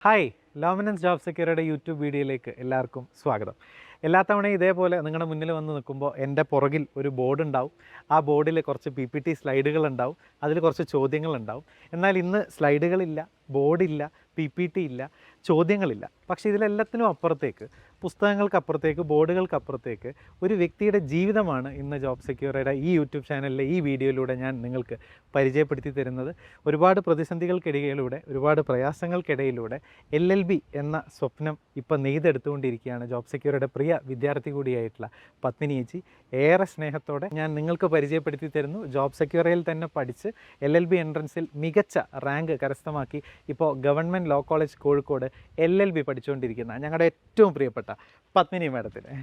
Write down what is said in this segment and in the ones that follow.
Hi, ലോമിനൻസ് job സെക്യൂരിറ്റിയുടെ YouTube വീഡിയോയിലേക്ക് എല്ലാവർക്കും സ്വാഗതം. എല്ലാ തവണയും ഇതേപോലെ നിങ്ങളുടെ മുന്നിൽ വന്ന് നിൽക്കുമ്പോൾ എൻ്റെ പുറകിൽ ഒരു ബോർഡ് ഉണ്ടാവും. ആ ബോർഡിൽ കുറച്ച് PPT സ്ലൈഡുകൾ ഉണ്ടാവും, അതിൽ കുറച്ച് ചോദ്യങ്ങളുണ്ടാവും. എന്നാൽ ഇന്ന് സ്ലൈഡുകളില്ല, ബോർഡില്ല, PPT ഇല്ല, ചോദ്യങ്ങളില്ല. പക്ഷേ ഇതിലെല്ലാത്തിനും അപ്പുറത്തേക്ക്, പുസ്തകങ്ങൾക്കപ്പുറത്തേക്ക്, ബോർഡുകൾക്കപ്പുറത്തേക്ക് ഒരു വ്യക്തിയുടെ ജീവിതമാണ് ഇന്ന് ജോബ് സെക്യൂരിറ്റിയുടെ ഈ യൂട്യൂബ് ചാനലിലെ ഈ വീഡിയോയിലൂടെ ഞാൻ നിങ്ങൾക്ക് പരിചയപ്പെടുത്തി തരുന്നത്. ഒരുപാട് പ്രതിസന്ധികൾക്കിടയിലൂടെ, ഒരുപാട് പ്രയാസങ്ങൾക്കിടയിലൂടെ LLB എന്ന സ്വപ്നം ഇപ്പം നെയ്തെടുത്തുകൊണ്ടിരിക്കുകയാണ് ജോബ് സെക്യൂരിറ്റിയുടെ പ്രിയ വിദ്യാർത്ഥി കൂടിയായിട്ടുള്ള പത്മിനി ചേച്ചി. ഏറെ സ്നേഹത്തോടെ ഞാൻ നിങ്ങൾക്ക് പരിചയപ്പെടുത്തി തരുന്നു. ജോബ് സെക്യൂരിറ്റിയിൽ തന്നെ പഠിച്ച് LLB എൻട്രൻസിൽ മികച്ച റാങ്ക് കരസ്ഥമാക്കി ഇപ്പോൾ government law college Kozhikode LLB പഠിച്ചുകൊണ്ടിരിക്കുന്ന ഞങ്ങളുടെ ഏറ്റവും പ്രിയപ്പെട്ട പത്മിനി മാഡത്തിന്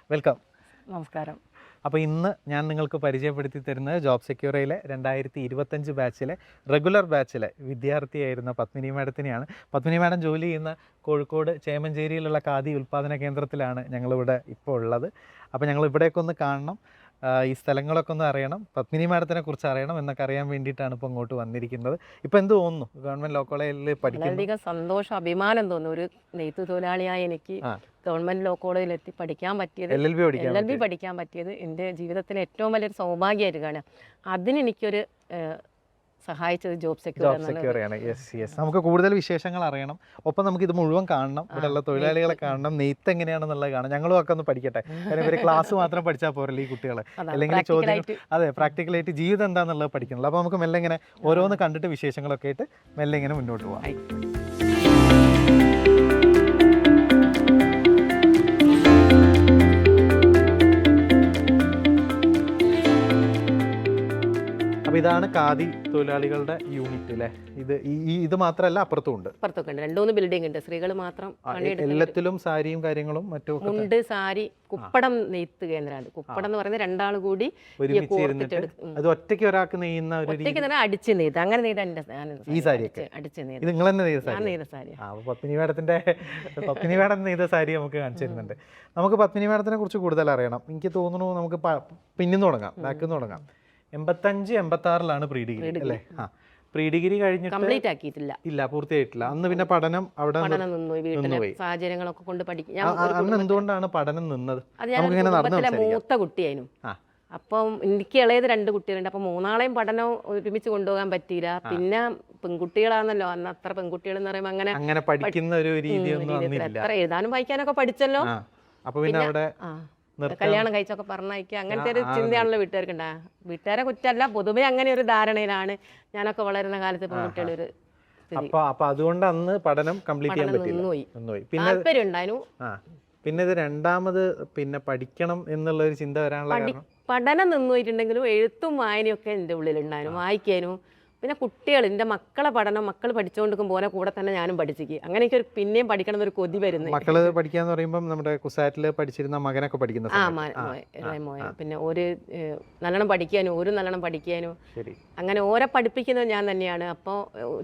വെൽക്കം. നമസ്കാരം. അപ്പോൾ ഇന്ന് ഞാൻ നിങ്ങൾക്ക് പരിചയപ്പെടുത്തി തരുന്നത് ജോബ് സെക്യൂറിറ്റിയിലെ 2025 ബാച്ചിലെ റെഗുലർ ബാച്ചിലെ വിദ്യാർത്ഥിയായിരുന്ന പത്മിനി മാഡത്തിനെയാണ്. പത്മിനി മാഡം ജോലി ചെയ്യുന്ന കോഴിക്കോട് ചേമഞ്ചേരിയിലുള്ള ഖാദി ഉൽപ്പാദന കേന്ദ്രത്തിലാണ് ഞങ്ങളിവിടെ ഇപ്പോൾ ഉള്ളത്. അപ്പോൾ ഞങ്ങൾ ഇവിടെയൊക്കെ ഒന്ന് കാണണം, ഈ സ്ഥലങ്ങളൊക്കെ ഒന്ന് അറിയണം, പത്മിനി മാഡത്തിനെ കുറിച്ച് അറിയണം എന്നൊക്കെ അറിയാൻ വേണ്ടിയിട്ടാണ് ഇപ്പോൾ ഇങ്ങോട്ട് വന്നിരിക്കുന്നത്. ഇപ്പോൾ എന്ത് തോന്നുന്നു ഗവൺമെൻറ് ലോ കോളേജിൽ പഠിക്കുന്നത്? വളരെയധികം സന്തോഷം, അഭിമാനം തോന്നുന്നു. ഒരു നെയ്ത്ത് തൊഴിലാളിയായ എനിക്ക് ഗവൺമെന്റ് ലോ കോളേജിലെത്തി പഠിക്കാൻ പറ്റിയത്, LLB പഠിക്കാൻ പറ്റിയത് എൻ്റെ ജീവിതത്തിലെ ഏറ്റവും വലിയൊരു സൗഭാഗ്യമായിട്ട് കാണാം. അതിനെനിക്കൊരു സഹായിച്ചത് ജോബ് സെക്യൂരിറ്റിയാണ്. നമുക്ക് കൂടുതൽ വിശേഷങ്ങൾ അറിയണം, ഒപ്പം നമുക്ക് ഇത് മുഴുവൻ കാണണം, ഇവിടെയുള്ള തൊഴിലാളികളെ കാണണം, നെയ്ത്ത് എങ്ങനെയാണെന്നുള്ളത് കാണാം. ഞങ്ങളും ഒക്കെ ഒന്ന് പഠിക്കട്ടെ. കാരണം ഇവർ ക്ലാസ് മാത്രം പഠിച്ചാൽ പോരല്ലേ ഈ കുട്ടികൾ, അല്ലെങ്കിൽ ചോദ്യം, അതെ, പ്രാക്ടിക്കലായിട്ട് ജീവിതം എന്താണെന്നുള്ളത് പഠിക്കണല്ലോ. അപ്പോൾ നമുക്ക് മെല്ലെ ഇങ്ങനെ ഓരോന്ന് കണ്ടിട്ട് വിശേഷങ്ങളൊക്കെ ആയിട്ട് മെല്ലെ ഇങ്ങനെ മുന്നോട്ട് പോകാം. ഇതാണ് ഖാദി തൊഴിലാളികളുടെ യൂണിറ്റ് അല്ലേ? ഇത് മാത്രമല്ല അപ്പുറത്തും ഉണ്ട്, രണ്ടൂന്ന് ബിൽഡിംഗ് ഉണ്ട്. സ്ത്രീകൾ മാത്രം എല്ലാത്തിലും സാരിയും കാര്യങ്ങളും മറ്റും ഉണ്ട്. സാരി കുപ്പടം നെയ്ത്ത് കേന്ദ്രമാണ്. കുപ്പടം എന്ന് പറയുന്നത് രണ്ടാൾ കൂടി അത് ഒറ്റയ്ക്ക് ഒരാൾക്ക് നെയ്യുന്ന അടിച്ച് നെയ്ത്, അങ്ങനെ നെയ്ത ഈ സാരിയൊക്കെ അടിച്ച് നെയ്ത്. ഇത് നിങ്ങൾ തന്നെ നെയ്ത സാരി. പത്മിനി മാഡം നെയ്ത സാരി നമുക്ക് കാണിച്ചു തരുന്നുണ്ട്. നമുക്ക് പത്മിനി മാഡത്തിനെ കുറിച്ച് കൂടുതൽ അറിയണം. എനിക്ക് തോന്നുന്നു നമുക്ക് പിന്നിന്ന് തുടങ്ങാം, ബാക്കിൽ നിന്ന് തുടങ്ങാം. 85-86 പ്രീ ഡിഗ്രി അല്ലേ? പ്രീ ഡിഗ്രി കഴിഞ്ഞിട്ട് കംപ്ലീറ്റ് ആക്കിയിട്ടില്ല, ഇല്ല, പൂർത്തിയായിട്ടില്ല. അന്ന് പിന്നെ പഠനം അവിടെ നിന്നുപോയി. സാഹചര്യങ്ങളൊക്കെ കൊണ്ട് പഠിക്കും. അന്ന് എന്തുകൊണ്ടാണ് പഠനം നിന്നത്? മൂത്ത കുട്ടിയായിരുന്നു. അപ്പം എനിക്ക് ഇളയത് 2 കുട്ടികളുണ്ട്. അപ്പൊ 3ആളെയും പഠനം ഒരുമിച്ച് കൊണ്ടുപോകാൻ പറ്റിയില്ല. പിന്നെ പെൺകുട്ടികളാണല്ലോ അന്ന്, അത്ര പെൺകുട്ടികൾ എന്ന് പറയുമ്പോൾ അങ്ങനെ പഠിക്കുന്ന ഒരു രീതിയൊന്നും എത്ര എഴുതാനും വായിക്കാനൊക്കെ പഠിച്ചല്ലോ. അപ്പൊ പിന്നെ അവിടെ കല്യാണം കഴിച്ചൊക്കെ പറഞ്ഞയക്കുക, അങ്ങനത്തെ ഒരു ചിന്തയാണല്ലോ വീട്ടുകാർക്കുണ്ടാ. വീട്ടുകാരെ കുറ്റമല്ല, പൊതുവെ അങ്ങനെ ഒരു ധാരണയിലാണ് ഞാനൊക്കെ വളരുന്ന കാലത്ത് പെൺകുട്ടികൾ ഒരു അതുകൊണ്ട് അന്ന് പഠനം കംപ്ലീറ്റ് ചെയ്യാൻ പറ്റില്ല. താല്പര്യം ഉണ്ടായിരുന്നു. പിന്നെ ഇത് രണ്ടാമത് പിന്നെ പഠിക്കണം എന്നുള്ള ഒരു ചിന്ത വരാനുള്ള പഠനം നിന്നുപോയിട്ടുണ്ടെങ്കിലും എഴുത്തും വായനയും ഒക്കെ എൻ്റെ ഉള്ളിലുണ്ടായിരുന്നു, വായിക്കാനും. പിന്നെ കുട്ടികൾ, എൻ്റെ മക്കളെ പഠനം, മക്കൾ പഠിച്ചുകൊണ്ടിരിക്കും പോലെ കൂടെ തന്നെ ഞാനും പഠിച്ചിരിക്കും. അങ്ങനെ എനിക്കൊരു പിന്നെയും പഠിക്കണം എന്നൊരു കൊതി വരുന്നത്. മക്കള് പഠിക്കാന്ന് പറയുമ്പോൾ നമ്മുടെ കുസാറ്റില് പഠിച്ചിരുന്ന മകനൊക്കെ പഠിക്കുന്ന പിന്നെ ഒരു നല്ലോണം പഠിക്കാനും അങ്ങനെ ഓരോ പഠിപ്പിക്കുന്നത് ഞാൻ തന്നെയാണ്. അപ്പോൾ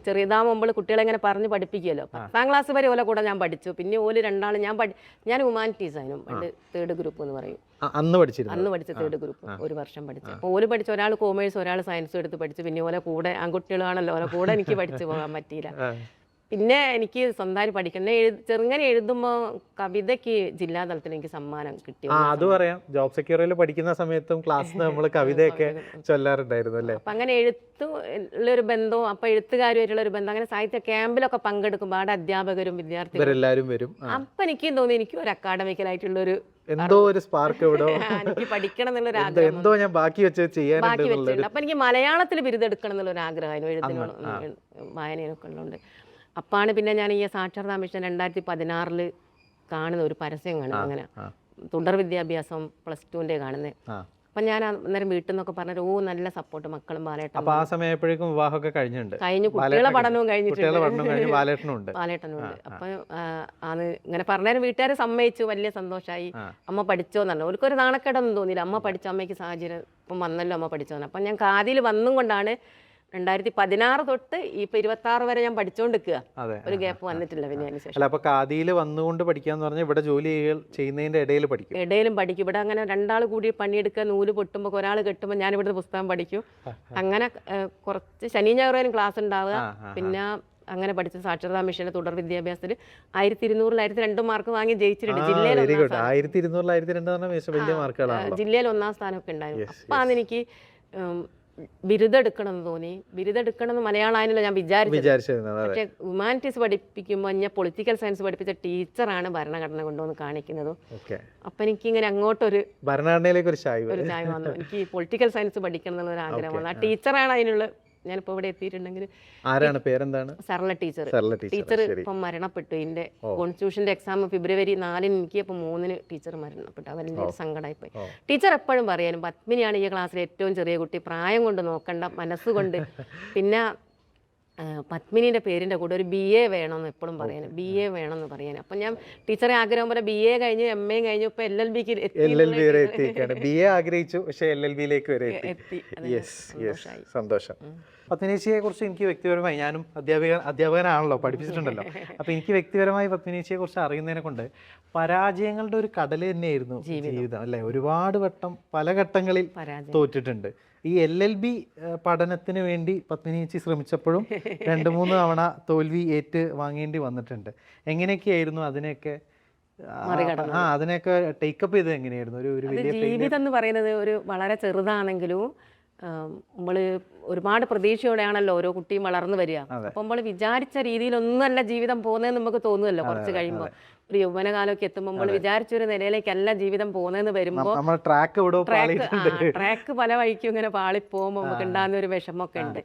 ചെറിയതാകുമ്പോൾ കുട്ടികളെ ഇങ്ങനെ പറഞ്ഞ് പഠിപ്പിക്കുമല്ലോ. 10ാം ക്ലാസ് വരെ ഓല കൂടെ ഞാൻ പഠിച്ചു. പിന്നെ ഓല് രണ്ടാളും ഞാൻ ഹ്യൂമാനിറ്റീസ് ആയിരുന്നു, 3rd ഗ്രൂപ്പ് എന്ന് പറയും. അന്ന് പഠിച്ച 3rd ഗ്രൂപ്പ് 1 വർഷം പഠിച്ചു. അപ്പോൾ ഓല് പഠിച്ച, ഒരാൾ കോമേഴ്സ്, ഒരാൾ സയൻസും എടുത്ത് പഠിച്ചു. പിന്നെ ഓലെ കൂടെ ആൺകുട്ടികളാണല്ലോ, ഓലെ കൂടെ എനിക്ക് പഠിച്ചു പോകാൻ പറ്റിയില്ല. പിന്നെ എനിക്ക് സ്വന്തമായിട്ട് പഠിക്കണം. ചെറുങ്ങനെ എഴുതുമ്പോൾ കവിതയ്ക്ക് ജില്ലാ തലത്തിൽ എനിക്ക് സമ്മാനം കിട്ടി. അത് പറയാം, ജോബ് സെക്യൂരിറ്റിയിൽ പഠിക്കുന്ന സമയത്തും ക്ലാസ്സിൽ നമ്മൾ കവിതയൊക്കെ ചൊല്ലാറുണ്ടായിരുന്നു അല്ലേ? അപ്പം അങ്ങനെ എഴുത്തുള്ളൊരു ബന്ധവും, അപ്പം എഴുത്തുകാരുമായിട്ടുള്ള ഒരു ബന്ധം, അങ്ങനെ സാഹിത്യ ക്യാമ്പിലൊക്കെ പങ്കെടുക്കുമ്പോൾ അവിടെ അധ്യാപകരും വിദ്യാർത്ഥികളും എല്ലാവരും വരും. അപ്പം എനിക്കും തോന്നി എനിക്ക് ഒരു അക്കാഡമിക്കലായിട്ടുള്ളൊരു എന്തോ ഒരു സ്പാർക്ക് എനിക്ക് പഠിക്കണം എന്നുള്ളൊരു ആഗ്രഹം, എന്തോ ഞാൻ ബാക്കി വെച്ചിട്ടുണ്ട്. അപ്പം എനിക്ക് മലയാളത്തിൽ ബിരുദെടുക്കണം എന്നുള്ളൊരു ആഗ്രഹമായിരുന്നു, എഴുതിനോട് വായനയൊക്കെ ഉള്ളതുകൊണ്ട്. അപ്പാണ് പിന്നെ ഞാൻ ഈ സാക്ഷരതാ മിഷൻ 2016 കാണുന്ന ഒരു പരസ്യം കാണുന്നത്. അങ്ങനെ തുടർ വിദ്യാഭ്യാസം +2 കാണുന്നത്. അപ്പം ഞാൻ അന്നേരം വീട്ടിൽ നിന്നൊക്കെ പറഞ്ഞത്, നല്ല സപ്പോർട്ട്, മക്കളും ബാലേട്ടനും. കഴിഞ്ഞു, കുട്ടികളെ പഠനവും കഴിഞ്ഞിട്ടുണ്ട്, ബാലേട്ടനുണ്ട്. അപ്പം ഇങ്ങനെ പറഞ്ഞാലും വീട്ടുകാരെ സമ്മതിച്ചു, വലിയ സന്തോഷമായി. അമ്മ പഠിച്ചോന്നു. ഓർക്കൊരു നാണക്കേടൊന്നും തോന്നിയില്ല. അമ്മ പഠിച്ച, അമ്മയ്ക്ക് സാഹചര്യം ഇപ്പം വന്നല്ലോ, അമ്മ പഠിച്ചോന്ന്. അപ്പം ഞാൻ ഖാദിയിൽ വന്നും കൊണ്ടാണ് 2016 തൊട്ട് ഇപ്പൊ 26 വരെ ഞാൻ പഠിച്ചോണ്ടിരിക്കുക. ഒരു ഗ്യാപ്പ് വന്നിട്ടില്ല. പിന്നെ അതിനുശേഷം അപ്പൊ ഖാദിയിൽ വന്നുകൊണ്ട് പഠിക്കാന്ന് പറഞ്ഞാൽ ഇവിടെ ജോലി ചെയ്യുന്നതിന്റെ ഇടയിലും പഠിക്കും. ഇവിടെ അങ്ങനെ 2 ആൾ കൂടി പണിയെടുക്കുക, നൂല് പൊട്ടുമ്പോൾ ഒരാൾ കെട്ടുമ്പോൾ ഞാൻ ഇവിടുത്തെ പുസ്തകം പഠിക്കും. അങ്ങനെ കുറച്ച് ശനി ഞായറും ക്ലാസ് ഉണ്ടാവുക. പിന്നെ അങ്ങനെ പഠിച്ച സാക്ഷരതാ മിഷന്റെ തുടർ വിദ്യാഭ്യാസത്തിൽ 1200 1200 മാർക്ക് വാങ്ങി ജയിച്ചിട്ടുണ്ട്. ജില്ലയിൽ വെരി ഗുഡ്. 1200 1202 വലിയ മാർക്കുകളാണ്. ജില്ലയിൽ 1ാം സ്ഥാനമൊക്കെ ഉണ്ടായിരുന്നു. അപ്പാണ് എനിക്ക് ബിരുദം എടുക്കണം എന്ന് തോന്നി. ബിരുദം എടുക്കണം എന്ന് മലയാളമായിരുന്നല്ലോ ഞാൻ വിചാരിച്ചിരുന്നത്. പക്ഷേ ഹ്യൂമാനിറ്റീസ് പഠിപ്പിക്കുമ്പോൾ ഞാൻ പൊളിറ്റിക്കൽ സയൻസ് പഠിപ്പിച്ച ടീച്ചറാണ് ഭരണഘടന കൊണ്ടുവന്ന് കാണിക്കുന്നത്. അപ്പൊ എനിക്കിങ്ങനെ അങ്ങോട്ടൊരു ഭരണഘടനയിലേക്ക് ഒരു ചായ്വ് വന്നു. എനിക്ക് പൊളിറ്റിക്കൽ സയൻസ് പഠിക്കണം എന്നുള്ളൊരു ആഗ്രഹം വന്നു. ആ ടീച്ചറാണ് അതിനുള്ള ഞാനിപ്പോ ഇവിടെ എത്തിയിട്ടുണ്ടെങ്കിൽ. ആരാണ് പേരെന്താണ്? സർല ടീച്ചർ. ടീച്ചർ ഇപ്പം മരണപ്പെട്ടു. ഇതിന്റെ കോൺസ്റ്റിറ്റ്യൂഷന്റെ എക്സാം ഫെബ്രുവരി 4 എനിക്ക് ഇപ്പം 3 ടീച്ചർ മരണപ്പെട്ടു. അവരുടെ ഒരു സങ്കടമായിപ്പോയി. ടീച്ചർ എപ്പോഴും പറയാനും പത്മിനിയാണ് ഈ ക്ലാസ്സിലെ ഏറ്റവും ചെറിയ കുട്ടി, പ്രായം കൊണ്ട് നോക്കണ്ട, മനസ്സുകൊണ്ട്. പിന്നെ പത്മിനിയുടെ പേരിന്റെ കൂടെ ഒരു BA വേണമെന്ന് എപ്പോഴും പറയാനും, BA വേണമെന്ന് പറയാനും. അപ്പം ഞാൻ ടീച്ചറെ ആഗ്രഹം പോലെ BA കഴിഞ്ഞ് MA കഴിഞ്ഞു, ഇപ്പൊ LLBക്ക് എത്തിയിരിക്കുകയാണ്. BA ആഗ്രഹിച്ചു, പക്ഷേ LLBയിലേക്ക് വരെ എത്തി. സന്തോഷം. പത്മിനിയെ കുറിച്ച് എനിക്ക് വ്യക്തിപരമായി, ഞാനും അധ്യാപകനാണല്ലോ, പഠിപ്പിച്ചിട്ടുണ്ടല്ലോ. അപ്പൊ എനിക്ക് വ്യക്തിപരമായി പത്മിനിയെ കുറിച്ച് അറിയുന്നതിനെ കൊണ്ട് പരാജയങ്ങളുടെ ഒരു കടൽ തന്നെയായിരുന്നു ജീവിതം അല്ലെ. ഒരുപാട് വട്ടം പല ഘട്ടങ്ങളിൽ തോറ്റിട്ടുണ്ട്. ഈ LLB പഠനത്തിന് വേണ്ടി പത്മിനിയേച്ചി ശ്രമിച്ചപ്പോഴും 2-3 തവണ തോൽവി ഏറ്റ് വാങ്ങേണ്ടി വന്നിട്ടുണ്ട്. എങ്ങനെയൊക്കെയായിരുന്നു അതിനെയൊക്കെ അതിനെയൊക്കെ ടേക്കപ്പ് ചെയ്തത് എങ്ങനെയായിരുന്നു? ഒരു വലിയ ജീവിതം എന്ന് പറയുന്നത് ഒരു വളരെ ചെറുതാണെങ്കിലും നമ്മൾ ഒരുപാട് പ്രതീക്ഷയോടെയാണല്ലോ ഓരോ കുട്ടിയും വളർന്നു വരിക. അപ്പൊ നമ്മൾ വിചാരിച്ച രീതിയിലൊന്നുമല്ല ജീവിതം പോകുന്നതെന്ന് നമുക്ക് തോന്നുമല്ലോ കുറച്ച് കഴിയുമ്പോൾ. ഒരു യൗവനകാലമൊക്കെ എത്തുമ്പോൾ നമ്മൾ വിചാരിച്ചൊരു നിലയിലേക്കല്ല ജീവിതം പോകുന്നതെന്ന് വരുമ്പോൾ ട്രാക്ക് പല വഴിക്കും ഇങ്ങനെ പാളിപ്പോകുമ്പോൾ നമുക്ക് ഉണ്ടാകുന്ന ഒരു വിഷമമൊക്കെ ഉണ്ട്.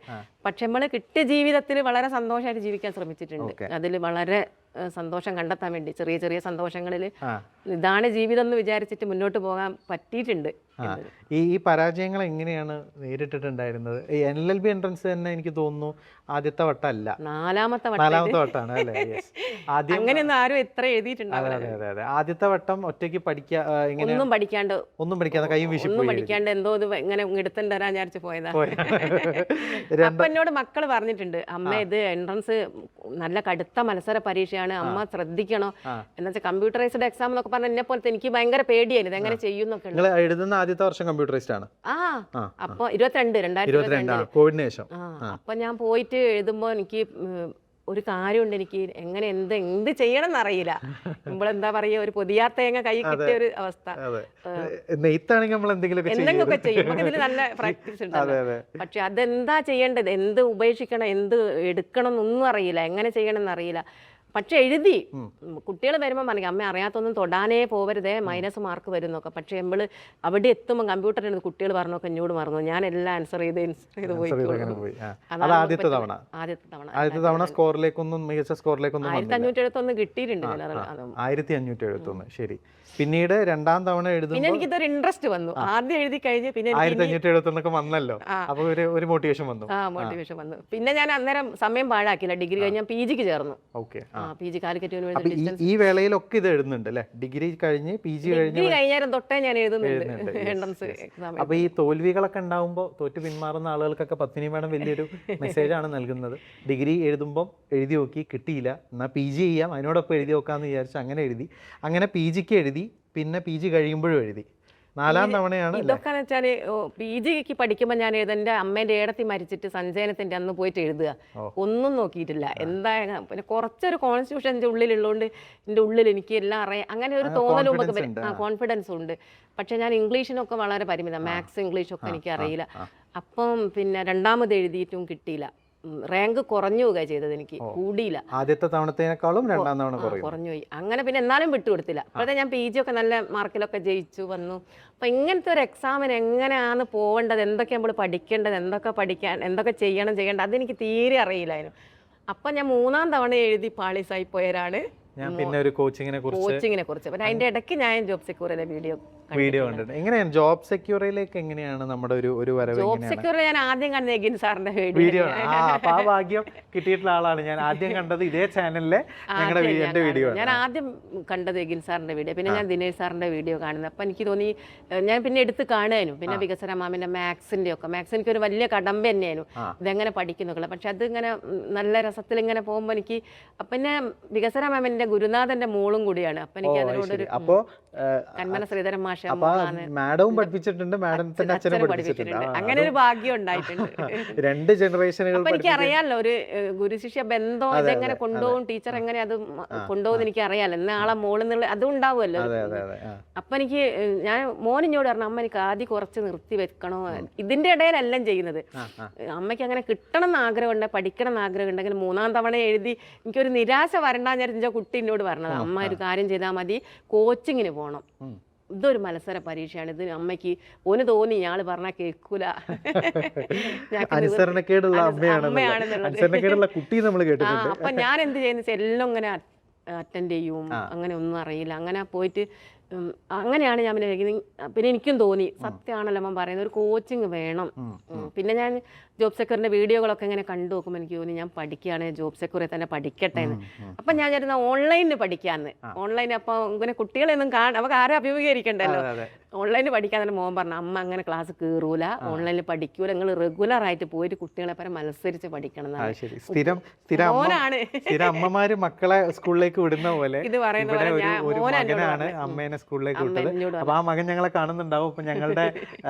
പക്ഷെ നമ്മൾ കിട്ടിയ ജീവിതത്തിൽ വളരെ സന്തോഷമായിട്ട് ജീവിക്കാൻ ശ്രമിച്ചിട്ടുണ്ട്. അതിൽ വളരെ സന്തോഷം കണ്ടെത്താൻ വേണ്ടി ചെറിയ ചെറിയ സന്തോഷങ്ങളിൽ ഇതാണ് ജീവിതം എന്ന് വിചാരിച്ചിട്ട് മുന്നോട്ട് പോകാൻ പറ്റിയിട്ടുണ്ട്. ഈ പരാജയങ്ങൾ എങ്ങനെയാണ് നേരിട്ടിട്ടുണ്ടായിരുന്നത്? ഈ LLB എൻട്രൻസ് തന്നെ എനിക്ക് തോന്നുന്നു ആദ്യത്തെ വട്ടമല്ല, 4ാമത്തെ വട്ടമാണ് അല്ലേ? അങ്ങനെയൊന്നും ആരും എത്ര എഴുതിയിട്ടുണ്ടാവില്ല. ആദ്യത്തെ വട്ടം ഒറ്റയ്ക്ക് ഒന്നും പഠിക്കാണ്ട് കൈ വീശി പഠിക്കാണ്ട് എന്തോ ഇങ്ങനെ എടുത്തും തരാൻ വിചാരിച്ചു പോയതാ. അപ്പൊ എന്നോട് മക്കള് പറഞ്ഞിട്ടുണ്ട്, അമ്മ ഇത് എൻട്രൻസ് നല്ല കടുത്ത മത്സര പരീക്ഷയാണ്, അമ്മ ശ്രദ്ധിക്കണോ. എന്നുവെച്ചാൽ കമ്പ്യൂട്ടറൈസ്ഡ് എക്സാം എന്നൊക്കെ പറഞ്ഞാൽ എന്നെ പോലത്തെ എനിക്ക് ഭയങ്കര പേടിയായിരുന്നു, ഇത് എങ്ങനെ ചെയ്യുന്നൊക്കെ. എഴുതുന്ന ആദ്യത്തെ വർഷം കമ്പ്യൂട്ടറൈസ്ഡ് ആണ്. അപ്പൊ 2022 കോവിഡിന് ശേഷം. അപ്പൊ ഞാൻ പോയിട്ട് എഴുതുമ്പോ എനിക്ക് ഒരു കാര്യമുണ്ട്, എനിക്ക് എങ്ങനെ എന്ത് ചെയ്യണം എന്നറിയില്ല. നമ്മളെന്താ പറയാ, ഒരു പൊതിയാ തേങ്ങ കൈ കിട്ടിയ ഒരു അവസ്ഥ. എന്തെങ്കിലുമൊക്കെ ചെയ്യും, ഇതിൽ നല്ല പ്രാക്ടീസ് ഉണ്ട്. പക്ഷെ അതെന്താ ചെയ്യേണ്ടത്, എന്ത് ഉപേക്ഷിക്കണം, എന്ത് എടുക്കണം എന്നൊന്നും അറിയില്ല, എങ്ങനെ ചെയ്യണം എന്നറിയില്ല. പക്ഷെ എഴുതി കുട്ടികൾ വരുമ്പോൾ പറഞ്ഞു, അമ്മ അറിയാത്തൊന്നും തൊടാനേ പോവരുതേ, മൈനസ് മാർക്ക് വരും എന്നൊക്കെ. പക്ഷെ നമ്മൾ അവിടെ എത്തുമ്പോൾ കമ്പ്യൂട്ടറിൽ കുട്ടികൾ പറഞ്ഞൊക്കെ എന്നോട് മറന്നു, ഞാൻ എല്ലാം ആൻസർ ചെയ്ത് പോയി. ആദ്യത്തെ തവണ സ്കോറിലേക്കൊന്നും മികച്ച സ്കോറിലേക്കൊന്നും 1571 കിട്ടിയിട്ടുണ്ട്. 1571. ശരി. പിന്നീട് 2ാം തവണ എഴുതുമ്പോൾ പിന്നെ എനിക്കിതൊരു ഇൻട്രസ്റ്റ് വന്നു. ആദ്യം എഴുതി കഴിഞ്ഞ് പിന്നെ 1571 വന്നല്ലോ. അപ്പൊ ഒരു മോട്ടിവേഷൻ വന്നു. മോട്ടിവേഷൻ വന്നു. പിന്നെ ഞാൻ അന്നേരം സമയം പാഴാക്കില്ല. ഡിഗ്രി കഴിഞ്ഞ് ഞാൻ PGക്ക് ചേർന്നു. PG Calicut university. ഈ വേളയിലൊക്കെ ഇത് എഴുതുന്നുണ്ട് അല്ലേ? ഡിഗ്രി കഴിഞ്ഞ് PG കഴിഞ്ഞാലും തൊട്ടേ ഞാൻ എഴുതുന്നുണ്ട് എൻട്രൻസ് എക്സാം. അപ്പൊ ഈ തോൽവികളൊക്കെ ഉണ്ടാവുമ്പോൾ തോറ്റ് പിന്മാറുന്ന ആളുകൾക്കൊക്കെ പത്മിനി മാഡം വലിയൊരു മെസ്സേജ് ആണ് നൽകുന്നത്. ഡിഗ്രി എഴുതുമ്പോൾ എഴുതി നോക്കി, കിട്ടിയില്ല, എന്നാൽ PG ചെയ്യാം, അതിനോടൊപ്പം എഴുതി നോക്കാന്ന് വിചാരിച്ചു അങ്ങനെ എഴുതി. അങ്ങനെ PGക്ക് എഴുതി, പിന്നെ PG കഴിയുമ്പോഴും എഴുതി. 4ാം തവണയാണ്. ഇതൊക്കെ വെച്ചാല് PGക്ക് പഠിക്കുമ്പോൾ ഞാൻ എന്റെ അമ്മേന്റെ ഏടത്തി മരിച്ചിട്ട് സഞ്ചയനത്തിന്റെ അന്ന് പോയിട്ട് എഴുതുക, ഒന്നും നോക്കിയിട്ടില്ല. എന്താ പിന്നെ കുറച്ചൊരു കോൺസ്റ്റിറ്റ്യൂഷൻ്റെ ഉള്ളിലുള്ളതുകൊണ്ട് എൻ്റെ ഉള്ളിൽ എനിക്ക് എല്ലാം അറിയാം, അങ്ങനെ ഒരു തോന്നലും കോൺഫിഡൻസ് ഉണ്ട്. പക്ഷെ ഞാൻ ഇംഗ്ലീഷിനൊക്കെ വളരെ പരിമിതം, മാത്സ് ഇംഗ്ലീഷൊക്കെ എനിക്ക് അറിയില്ല. അപ്പം പിന്നെ 2ാമത് എഴുതിയിട്ടും കിട്ടിയില്ല. റാങ്ക് കുറഞ്ഞു പോകുക ചെയ്തത്, എനിക്ക് കൂടിയില്ല. ആദ്യത്തെ തവണത്തേക്കാളും 2ാം തവണ കുറഞ്ഞുപോയി. അങ്ങനെ പിന്നെ എന്നാലും വിട്ടുകൊടുത്തില്ല. അപ്പോഴത്തെ ഞാൻ PG ഒക്കെ നല്ല മാർക്കിലൊക്കെ ജയിച്ചു വന്നു. അപ്പം ഇങ്ങനത്തെ ഒരു എക്സാമിന് എങ്ങനെയാണ് പോവേണ്ടത്, എന്തൊക്കെ നമ്മൾ പഠിക്കേണ്ടത്, എന്തൊക്കെ ചെയ്യേണ്ടത് അതെനിക്ക് തീരെ അറിയില്ലായിരുന്നു. അപ്പം ഞാൻ 3ാം തവണ എഴുതി പാളീസായി പോയവരാണ്. ഞാൻ പിന്നെ ഒരു കോച്ചിങ്ങിനെ കുറിച്ച് പിന്നെ അതിന്റെ ഇടയ്ക്ക് ഞാൻ ജോബ് സെക്യൂറിലെ വീഡിയോ കണ്ടിട്ടുണ്ട്. എങ്ങനെയാണ് ജോബ് സെക്യൂറിലേക്ക് എങ്ങനെയാണ് നമ്മുടെ ഒരു വരവ്? ജോബ് സെക്യൂർ ഞാൻ ആദ്യം കണ്ടത് എഗിൻ സാറിന്റെ വീഡിയോ. അപ്പൊ ആ ഭാഗ്യം കിട്ടിയിട്ടുള്ള ആളാണ്. ഞാൻ ആദ്യം കണ്ടത് ഇതേ ചാനലിലെ ഞങ്ങളുടെ വീഡിയോ. ഞാൻ ആദ്യം കണ്ടത് എഗിൻ സാറിന്റെ വീഡിയോ, പിന്നെ ഞാൻ ദിനേശ് സാറിന്റെ വീഡിയോ കാണുന്നത്. അപ്പൊ എനിക്ക് തോന്നി, ഞാൻ പിന്നെ എടുത്ത് കാണുവാനും. പിന്നെ വികസന മാമിന്റെ മാത്സ് എനിക്ക് ഒരു വലിയ കടമ്പ തന്നെയായിരുന്നു, ഇതെങ്ങനെ പഠിക്കുന്നൊക്കെ. പക്ഷെ അതിങ്ങനെ നല്ല രസത്തിൽ ഇങ്ങനെ പോകുമ്പോൾ എനിക്ക്, പിന്നെ വികസന മാമിന്റെ ഗുരുനാഥന്റെ മോളും കൂടിയാണ്. അപ്പൊ എനിക്ക് അതിനോടൊരു കന്മന ശ്രീധരൻ മാഷ് മാഷ അപ്പൊ മാഡവും പഠിപ്പിച്ചിട്ടുണ്ട്, മാഡത്തിന്റെ അച്ഛനും പഠിപ്പിച്ചിട്ടുണ്ട്. പഠിപ്പിച്ചിട്ടുണ്ട്. അങ്ങനെ ഒരു ഭാഗ്യം ഉണ്ടായിട്ടുണ്ട്. രണ്ട് ജനറേഷനുകൾ. അപ്പൊ എനിക്ക് അറിയാലോ ഒരു ഗുരുശിഷ്യ ബന്ധം ഇതെങ്ങനെ കൊണ്ടുപോകും, ടീച്ചർ എങ്ങനെ അത് കൊണ്ടുപോകും എനിക്ക് അറിയാലോ. എന്ന ആളെ മോളെന്നുള്ള അതും ഉണ്ടാവുമല്ലോ. അപ്പൊ എനിക്ക് ഞാൻ മോനിഞ്ഞോട് പറഞ്ഞു, അമ്മ എനിക്ക് ആദ്യം കുറച്ച് നിർത്തി വെക്കണോ, ഇതിന്റെ ഇടയിലെല്ലാം ചെയ്യുന്നത്. അമ്മയ്ക്ക് അങ്ങനെ കിട്ടണം എന്ന് ആഗ്രഹമുണ്ട്, പഠിക്കണം എന്ന് ആഗ്രഹം ഉണ്ടെങ്കിൽ 3ാം തവണ എഴുതി എനിക്കൊരു നിരാശ വരണ്ടാന്ന് വിചാരിച്ച കുട്ടി എന്നോട് പറഞ്ഞത്, അമ്മ ഒരു കാര്യം ചെയ്താൽ മതി, കോച്ചിങ്ങിന് പോകണം, ഇതൊരു മത്സര പരീക്ഷയാണ്, ഇത് അമ്മയ്ക്ക് ഒന്ന് തോന്നി ഇയാള് പറഞ്ഞാൽ കേൾക്കൂല, അമ്മയാണെന്നുള്ളത്. അപ്പൊ ഞാൻ എന്ത് ചെയ്യുന്ന വെച്ചാൽ എല്ലാം ഇങ്ങനെ അറ്റൻഡ് ചെയ്യും, അങ്ങനെ ഒന്നും അറിയില്ല, അങ്ങനെ പോയിട്ട് അങ്ങനെയാണ് ഞാൻ പിന്നെ എനിക്കും തോന്നി സത്യമാണല്ലോ അമ്മ പറയുന്നത്, ഒരു കോച്ചിങ് വേണം. പിന്നെ ഞാൻ ജോബ് സെക്യൂറിന്റെ വീഡിയോകളൊക്കെ ഇങ്ങനെ കണ്ടു നോക്കുമ്പോൾ എനിക്ക് തോന്നി ഞാൻ പഠിക്കുകയാണ്, ജോബ് സെക്യൂറിൽ തന്നെ പഠിക്കട്ടെ എന്ന്. അപ്പം ഞാൻ വിചാരിച്ച ഓൺലൈനിൽ പഠിക്കാമെന്ന്. ഓൺലൈൻ അപ്പോൾ ഇങ്ങനെ കുട്ടികളെയൊന്നും അവർക്ക് ആരും അഭിമുഖീകരിക്കണ്ടല്ലോ, ഓൺലൈനിൽ പഠിക്കാൻ തന്നെ മോൻ പറഞ്ഞു, അമ്മ അങ്ങനെ ക്ലാസ് കയറൂല, ഓൺലൈനിൽ പഠിക്കൂല, നിങ്ങൾ റെഗുലർ ആയിട്ട് പോയിട്ട് കുട്ടികളെ പരം മത്സരിച്ച് പഠിക്കണം മോനാണ്. അമ്മമാര് മക്കളെ സ്കൂളിലേക്ക് വിടുന്ന പോലെ ഇത് പറയുന്ന അമ്മേനെ സ്കൂളിലേക്ക് വിട്ടത്. അപ്പൊ ആ മകൻ ഞങ്ങളെ കാണുന്നുണ്ടാവും. അപ്പൊ ഞങ്ങളുടെ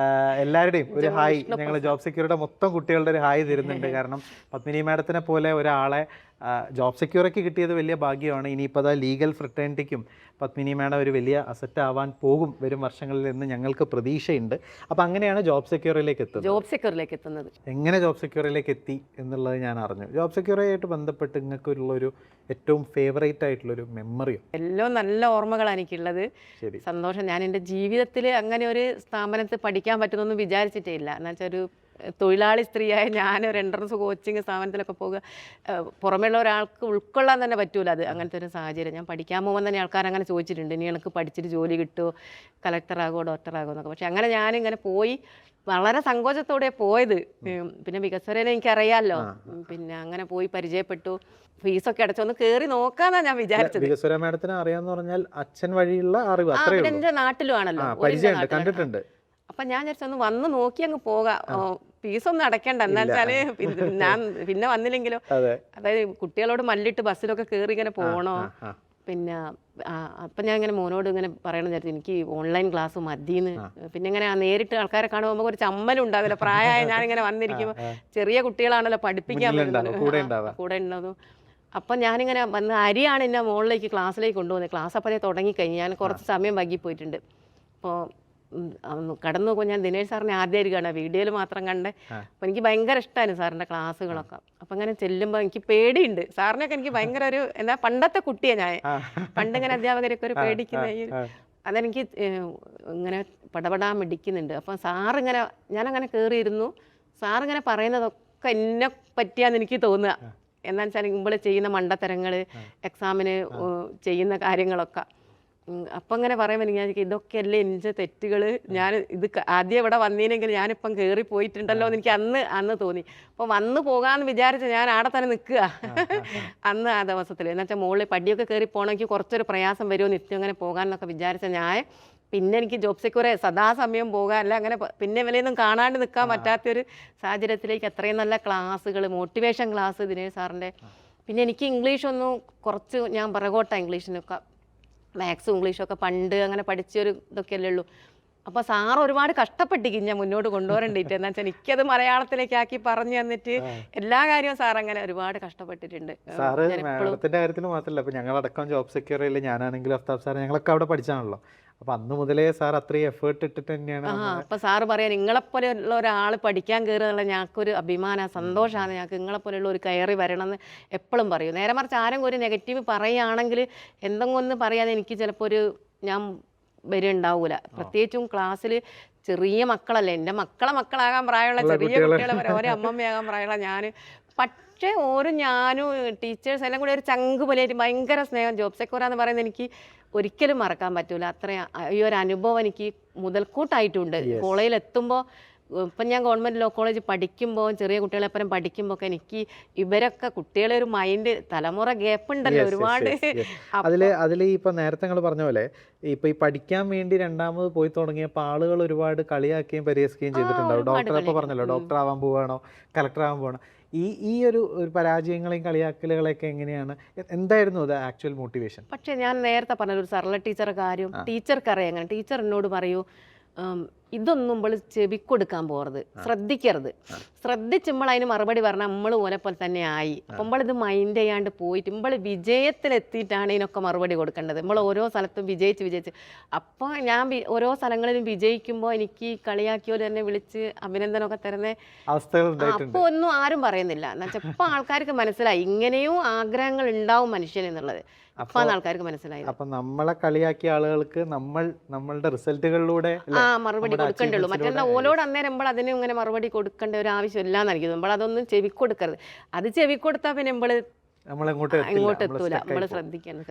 എല്ലാവരുടെയും ഒരു ഹായ്, ഞങ്ങൾ ജോബ് സെക്യൂരിറ്റിയുടെ മൊത്തം കുട്ടികളുടെ ഒരു ഹായ് തരുന്നുണ്ട്. കാരണം പത്മിനി മാഡത്തിനെ പോലെ ഒരാളെ ജോബ് സെക്യൂരിറ്റിക്ക് കിട്ടിയത് വലിയ ഭാഗ്യമാണ്. ഇനിയിപ്പോൾ അതാ ലീഗൽ ഫ്രട്ടേണിറ്റിക്കും പത്മിനി മാഡം ഒരു വലിയ അസറ്റ് ആവാൻ പോകും വരും വർഷങ്ങളിൽ എന്ന് ഞങ്ങൾക്ക് പ്രതീക്ഷയുണ്ട്. അപ്പോൾ അങ്ങനെയാണ് ജോബ് സെക്യൂറിലേക്ക് എത്തുന്നത്. എങ്ങനെ ജോബ് സെക്യൂറിലേക്ക് എത്തി എന്നുള്ളത് ഞാൻ അറിഞ്ഞു. ജോബ് സെക്യൂറിയായിട്ട് ബന്ധപ്പെട്ട് നിങ്ങൾക്കുള്ളൊരു ഏറ്റവും ഫേവറേറ്റ് ആയിട്ടുള്ളൊരു മെമ്മറിയോ? എല്ലാം നല്ല ഓർമ്മകളാണ് എനിക്കുള്ളത്. സന്തോഷം. ഞാൻ എൻ്റെ ജീവിതത്തിൽ അങ്ങനെ ഒരു സ്ഥാപനത്തിൽ പഠിക്കാൻ പറ്റുന്നൊന്നും വിചാരിച്ചിട്ടേ ഇല്ല. എന്നുവെച്ചാൽ ഒരു തൊഴിലാളി സ്ത്രീയായ ഞാൻ ഒരു എൻട്രൻസ് കോച്ചിങ് സ്ഥാപനത്തിലൊക്കെ പോകുക, പുറമേയുള്ള ഒരാൾക്ക് ഉൾക്കൊള്ളാൻ തന്നെ പറ്റൂല അത്, അങ്ങനത്തെ ഒരു സാഹചര്യം. ഞാൻ പഠിക്കാൻ പോകുമ്പോൾ തന്നെ ആൾക്കാർ അങ്ങനെ ചോദിച്ചിട്ടുണ്ട്, ഇനി എനിക്ക് പഠിച്ചിട്ട് ജോലി കിട്ടുമോ, കളക്ടറാകുമോ ഡോക്ടറാകുമോ എന്നൊക്കെ. പക്ഷെ അങ്ങനെ ഞാനിങ്ങനെ പോയി വളരെ സങ്കോചത്തോടെ പോയത്. പിന്നെ വികസനം എനിക്കറിയാമല്ലോ, പിന്നെ അങ്ങനെ പോയി പരിചയപ്പെട്ടു, ഫീസൊക്കെ അടച്ചൊന്ന് കയറി നോക്കാന്നാ ഞാൻ വിചാരിച്ചത്. വികസന മാഡത്തിന് അറിയാന്ന് പറഞ്ഞാൽ അച്ഛൻ വഴിയുള്ള അറിവ് എൻ്റെ നാട്ടിലുമാണല്ലോ, കണ്ടിട്ടുണ്ട്. അപ്പം ഞാൻ വിചാരിച്ചൊന്ന് വന്ന് നോക്കി അങ്ങ് പോകാം, ഫീസൊന്നും അടയ്ക്കണ്ട, എന്താ വെച്ചാൽ ഞാൻ പിന്നെ വന്നില്ലെങ്കിലോ, അതായത് കുട്ടികളോട് മല്ലിട്ട് ബസ്സിലൊക്കെ കയറി ഇങ്ങനെ പോകണോ. പിന്നെ അപ്പം ഞാൻ ഇങ്ങനെ മോനോട് ഇങ്ങനെ പറയണം വിചാരിച്ചു, എനിക്ക് ഓൺലൈൻ ക്ലാസ് മതിയെന്ന്. പിന്നെ ഇങ്ങനെ നേരിട്ട് ആൾക്കാരെ കാണുമ്പോൾ ഒരു ചമ്മലുണ്ടാവില്ല, പ്രായമായ ഞാനിങ്ങനെ വന്നിരിക്കുമ്പോൾ ചെറിയ കുട്ടികളാണല്ലോ പഠിപ്പിക്കാൻ കൂടെ ഉണ്ടതും. അപ്പം ഞാനിങ്ങനെ വന്ന് അരിയാണ് എൻ്റെ മുകളിലേക്ക് ക്ലാസ്സിലേക്ക് കൊണ്ടുപോകുന്നത്. ക്ലാസ് അപ്പോൾ തുടങ്ങിക്കഴിഞ്ഞ് ഞാൻ കുറച്ച് സമയം വൈകിപ്പോയിട്ടുണ്ട്. അപ്പോൾ കടന്നു നോക്കുമ്പോൾ ഞാൻ ദിനേശ് സാറിനെ ആദ്യമായിട്ട് കാണാം, വീഡിയോയിൽ മാത്രം കണ്ടേ. അപ്പം എനിക്ക് ഭയങ്കര ഇഷ്ടമാണ് സാറിൻ്റെ ക്ലാസ്സുകളൊക്കെ. അപ്പം അങ്ങനെ ചെല്ലുമ്പോൾ എനിക്ക് പേടിയുണ്ട്, സാറിനൊക്കെ എനിക്ക് ഭയങ്കര ഒരു എന്താ പണ്ടത്തെ കുട്ടിയാണ് ഞാൻ. പണ്ടിങ്ങനെ അധ്യാപകരൊക്കെ ഒരു പേടിക്കുന്ന അതെനിക്ക് ഇങ്ങനെ പടപടാൻ മിടിക്കുന്നുണ്ട്. അപ്പം സാറിങ്ങനെ ഞാനങ്ങനെ കയറിയിരുന്നു, സാറിങ്ങനെ പറയുന്നതൊക്കെ എന്നെ പറ്റിയാന്ന് എനിക്ക് തോന്നുക. എന്താണെന്ന് വെച്ചാൽ മുമ്പ് ചെയ്യുന്ന മണ്ടത്തരങ്ങൾ, എക്സാമിന് ചെയ്യുന്ന കാര്യങ്ങളൊക്കെ. അപ്പം അങ്ങനെ പറയുമ്പോൾ ഞാൻ ഇതൊക്കെയല്ലേ എൻ്റെ തെറ്റുകൾ, ഞാൻ ഇത് ആദ്യം ഇവിടെ വന്നീനെങ്കിൽ ഞാനിപ്പം കയറി പോയിട്ടുണ്ടല്ലോ എന്ന് എനിക്ക് അന്ന് തോന്നി. അപ്പോൾ വന്ന് പോകാമെന്ന് വിചാരിച്ച് ഞാൻ അവിടെ തന്നെ നിൽക്കുക അന്ന് ആ ദിവസത്തിൽ. എന്ന് വെച്ചാൽ മുകളിൽ പടിയൊക്കെ കയറി പോകണമെങ്കിൽ കുറച്ചൊരു പ്രയാസം വരുമോ നിത്യം അങ്ങനെ പോകാമെന്നൊക്കെ വിചാരിച്ച ഞാൻ പിന്നെ എനിക്ക് ജോബ് സെക്യൂറെ സദാസമയം പോകാനല്ല, അങ്ങനെ പിന്നെ വിലയൊന്നും കാണാണ്ട് നിൽക്കാൻ പറ്റാത്തൊരു സാഹചര്യത്തിലേക്ക് അത്രയും നല്ല ക്ലാസ്സുകൾ, മോട്ടിവേഷൻ ക്ലാസ് ദിനേശ് സാറിൻ്റെ. പിന്നെ എനിക്ക് ഇംഗ്ലീഷൊന്നും കുറച്ച് ഞാൻ പിറകോട്ടാണ്, ഇംഗ്ലീഷിനൊക്കെ മാത്സും ഇംഗ്ലീഷൊക്കെ പണ്ട് അങ്ങനെ പഠിച്ചൊരു ഇതൊക്കെയല്ലേ ഉള്ളൂ. അപ്പോൾ സാർ ഒരുപാട് കഷ്ടപ്പെട്ടിരിക്കും ഞാൻ മുന്നോട്ട് കൊണ്ടുവരേണ്ടിയിട്ട്. എന്താ വെച്ചാൽ എനിക്കത് മലയാളത്തിലേക്കാക്കി പറഞ്ഞു തന്നിട്ട് എല്ലാ കാര്യവും സാർ അങ്ങനെ ഒരുപാട് കഷ്ടപ്പെട്ടിട്ടുണ്ട്. സാറ് മാഡത്തിൻ്റെ കാര്യത്തിൽ മാത്രമല്ല, അപ്പോൾ ഞങ്ങളടക്കം ജോബ് സെക്യൂറിൽ ഞാനാണെങ്കിലും അഫ്താബ് സാർ ഞങ്ങളൊക്കെ അവിടെ പഠിച്ചാണല്ലോ. അപ്പം അന്ന് മുതലേ സാർ അത്രയും എഫേർട്ട് ഇട്ടിട്ട് തന്നെയാണ്. അപ്പം സാറ് പറയാൻ നിങ്ങളെപ്പോലെ ഉള്ള ഒരാൾ പഠിക്കാൻ കയറുന്നുള്ള ഞങ്ങൾക്കൊരു അഭിമാനം, സന്തോഷമാണ്. ഞങ്ങൾക്ക് നിങ്ങളെപ്പോലെയുള്ള ഒരു കയറി വരണമെന്ന് എപ്പോഴും പറയും. നേരെ മറിച്ച് ആരെങ്കിലും ഒരു നെഗറ്റീവ് പറയുകയാണെങ്കിൽ എന്തെങ്കിലും ഒന്ന് പറയാതെ എനിക്ക് ചിലപ്പോൾ ഒരു ഞാൻ വരുന്നുണ്ടാവൂല. പ്രത്യേകിച്ചും ക്ലാസ്സിൽ ചെറിയ മക്കളല്ലേ, എൻ്റെ മക്കളാകാൻ പ്രായമുള്ള ചെറിയ കുട്ടികളെ വരെ ഓരോ അമ്മമ്മയാകാൻ പ്രായമുള്ള ഞാൻ. പക്ഷേ ഞാനും ടീച്ചേഴ്സ് എല്ലാം കൂടി ഒരു ചങ്ക് പോലെയായിട്ട് ഭയങ്കര സ്നേഹം. ജോബ് സെക്യൂറാന്ന് പറയുന്നത് എനിക്ക് ഒരിക്കലും മറക്കാൻ പറ്റൂല. അത്രയും ഈ ഒരു അനുഭവം എനിക്ക് മുതൽക്കൂട്ടായിട്ടുണ്ട്. കോളേജിൽ എത്തുമ്പോൾ ഇപ്പം ഞാൻ ഗവൺമെൻറ് ലോ കോളേജ് പഠിക്കുമ്പോൾ ചെറിയ കുട്ടികളെപ്പുറം പഠിക്കുമ്പോൾ ഒക്കെ എനിക്ക് ഇവരൊക്കെ കുട്ടികളെ ഒരു മൈൻഡ് തലമുറ ഗ്യാപ്പ് ഉണ്ടല്ലോ ഒരുപാട്. അതിൽ ഇപ്പം നേരത്തെ നിങ്ങൾ പറഞ്ഞ പോലെ ഇപ്പം ഈ പഠിക്കാൻ വേണ്ടി രണ്ടാമത് പോയി തുടങ്ങിയപ്പോൾ ആളുകൾ ഒരുപാട് കളിയാക്കുകയും പരിഹസിക്കുകയും ചെയ്തിട്ടുണ്ടാവും. ഡോക്ടർ ഇപ്പോൾ പറഞ്ഞല്ലോ, ഡോക്ടർ ആവാൻ പോവുകയാണോ കളക്ടർ ആവാൻ പോകണം. ഈ ഒരു പരാജയങ്ങളെയും കളിയാക്കലുകളെയൊക്കെ എങ്ങനെയാണ്, എന്തായിരുന്നു അത് ആക്ച്വൽ മോട്ടിവേഷൻ? പക്ഷേ ഞാൻ നേരത്തെ പറഞ്ഞ ഒരു സർല ടീച്ചറെ കാര്യം ടീച്ചർക്കറിയാം. അങ്ങനെ ടീച്ചർ എന്നോട് പറയൂ, ഇതൊന്നും നമ്മൾ ചെവിക്കൊടുക്കാൻ പോകരുത്, ശ്രദ്ധിക്കരുത്. ശ്രദ്ധിച്ചുമ്പോൾ അതിന് മറുപടി പറഞ്ഞാൽ നമ്മൾ പോലെ പോലെ തന്നെ ആയി. അപ്പം നമ്മളിത് മൈൻഡ് ചെയ്യാണ്ട് പോയിട്ട് നമ്മൾ വിജയത്തിലെത്തിയിട്ടാണ് ഇതിനൊക്കെ മറുപടി കൊടുക്കേണ്ടത്. നമ്മൾ ഓരോ സ്ഥലത്തും വിജയിച്ച് അപ്പോൾ ഞാൻ ഓരോ സ്ഥലങ്ങളിലും വിജയിക്കുമ്പോൾ എനിക്ക് കളിയാക്കിയവർ തന്നെ വിളിച്ച് അഭിനന്ദനമൊക്കെ തരുന്ന അപ്പോൾ ഒന്നും ആരും പറയുന്നില്ല. എന്നുവെച്ചാൽ ഇപ്പോൾ ആൾക്കാർക്ക് മനസ്സിലായി ഇങ്ങനെയും ആഗ്രഹങ്ങൾ ഉണ്ടാവും മനുഷ്യൻ എന്നുള്ളത്. ഇപ്പം ആൾക്കാർക്ക് മനസ്സിലായി. അപ്പൊ നമ്മളെ കളിയാക്കിയ ആളുകൾക്ക് നമ്മളുടെ റിസൾട്ടുകളിലൂടെ മറുപടി കൊടുക്കണ്ടുള്ളൂ. മറ്റെന്താ ഓലോട് അന്നേരം നമ്മൾ അതിന് ഇങ്ങനെ മറുപടി കൊടുക്കേണ്ട ഒരു ആവശ്യമില്ല എന്നായിരിക്കും. നമ്മൾ അതൊന്നും ചെവിക്കൊടുക്കരുത്. അത് ചെവിക്കൊടുത്താൽ പിന്നെ ഇങ്ങോട്ട് എത്തൂല. നമ്മൾ ശ്രദ്ധിക്കാൻ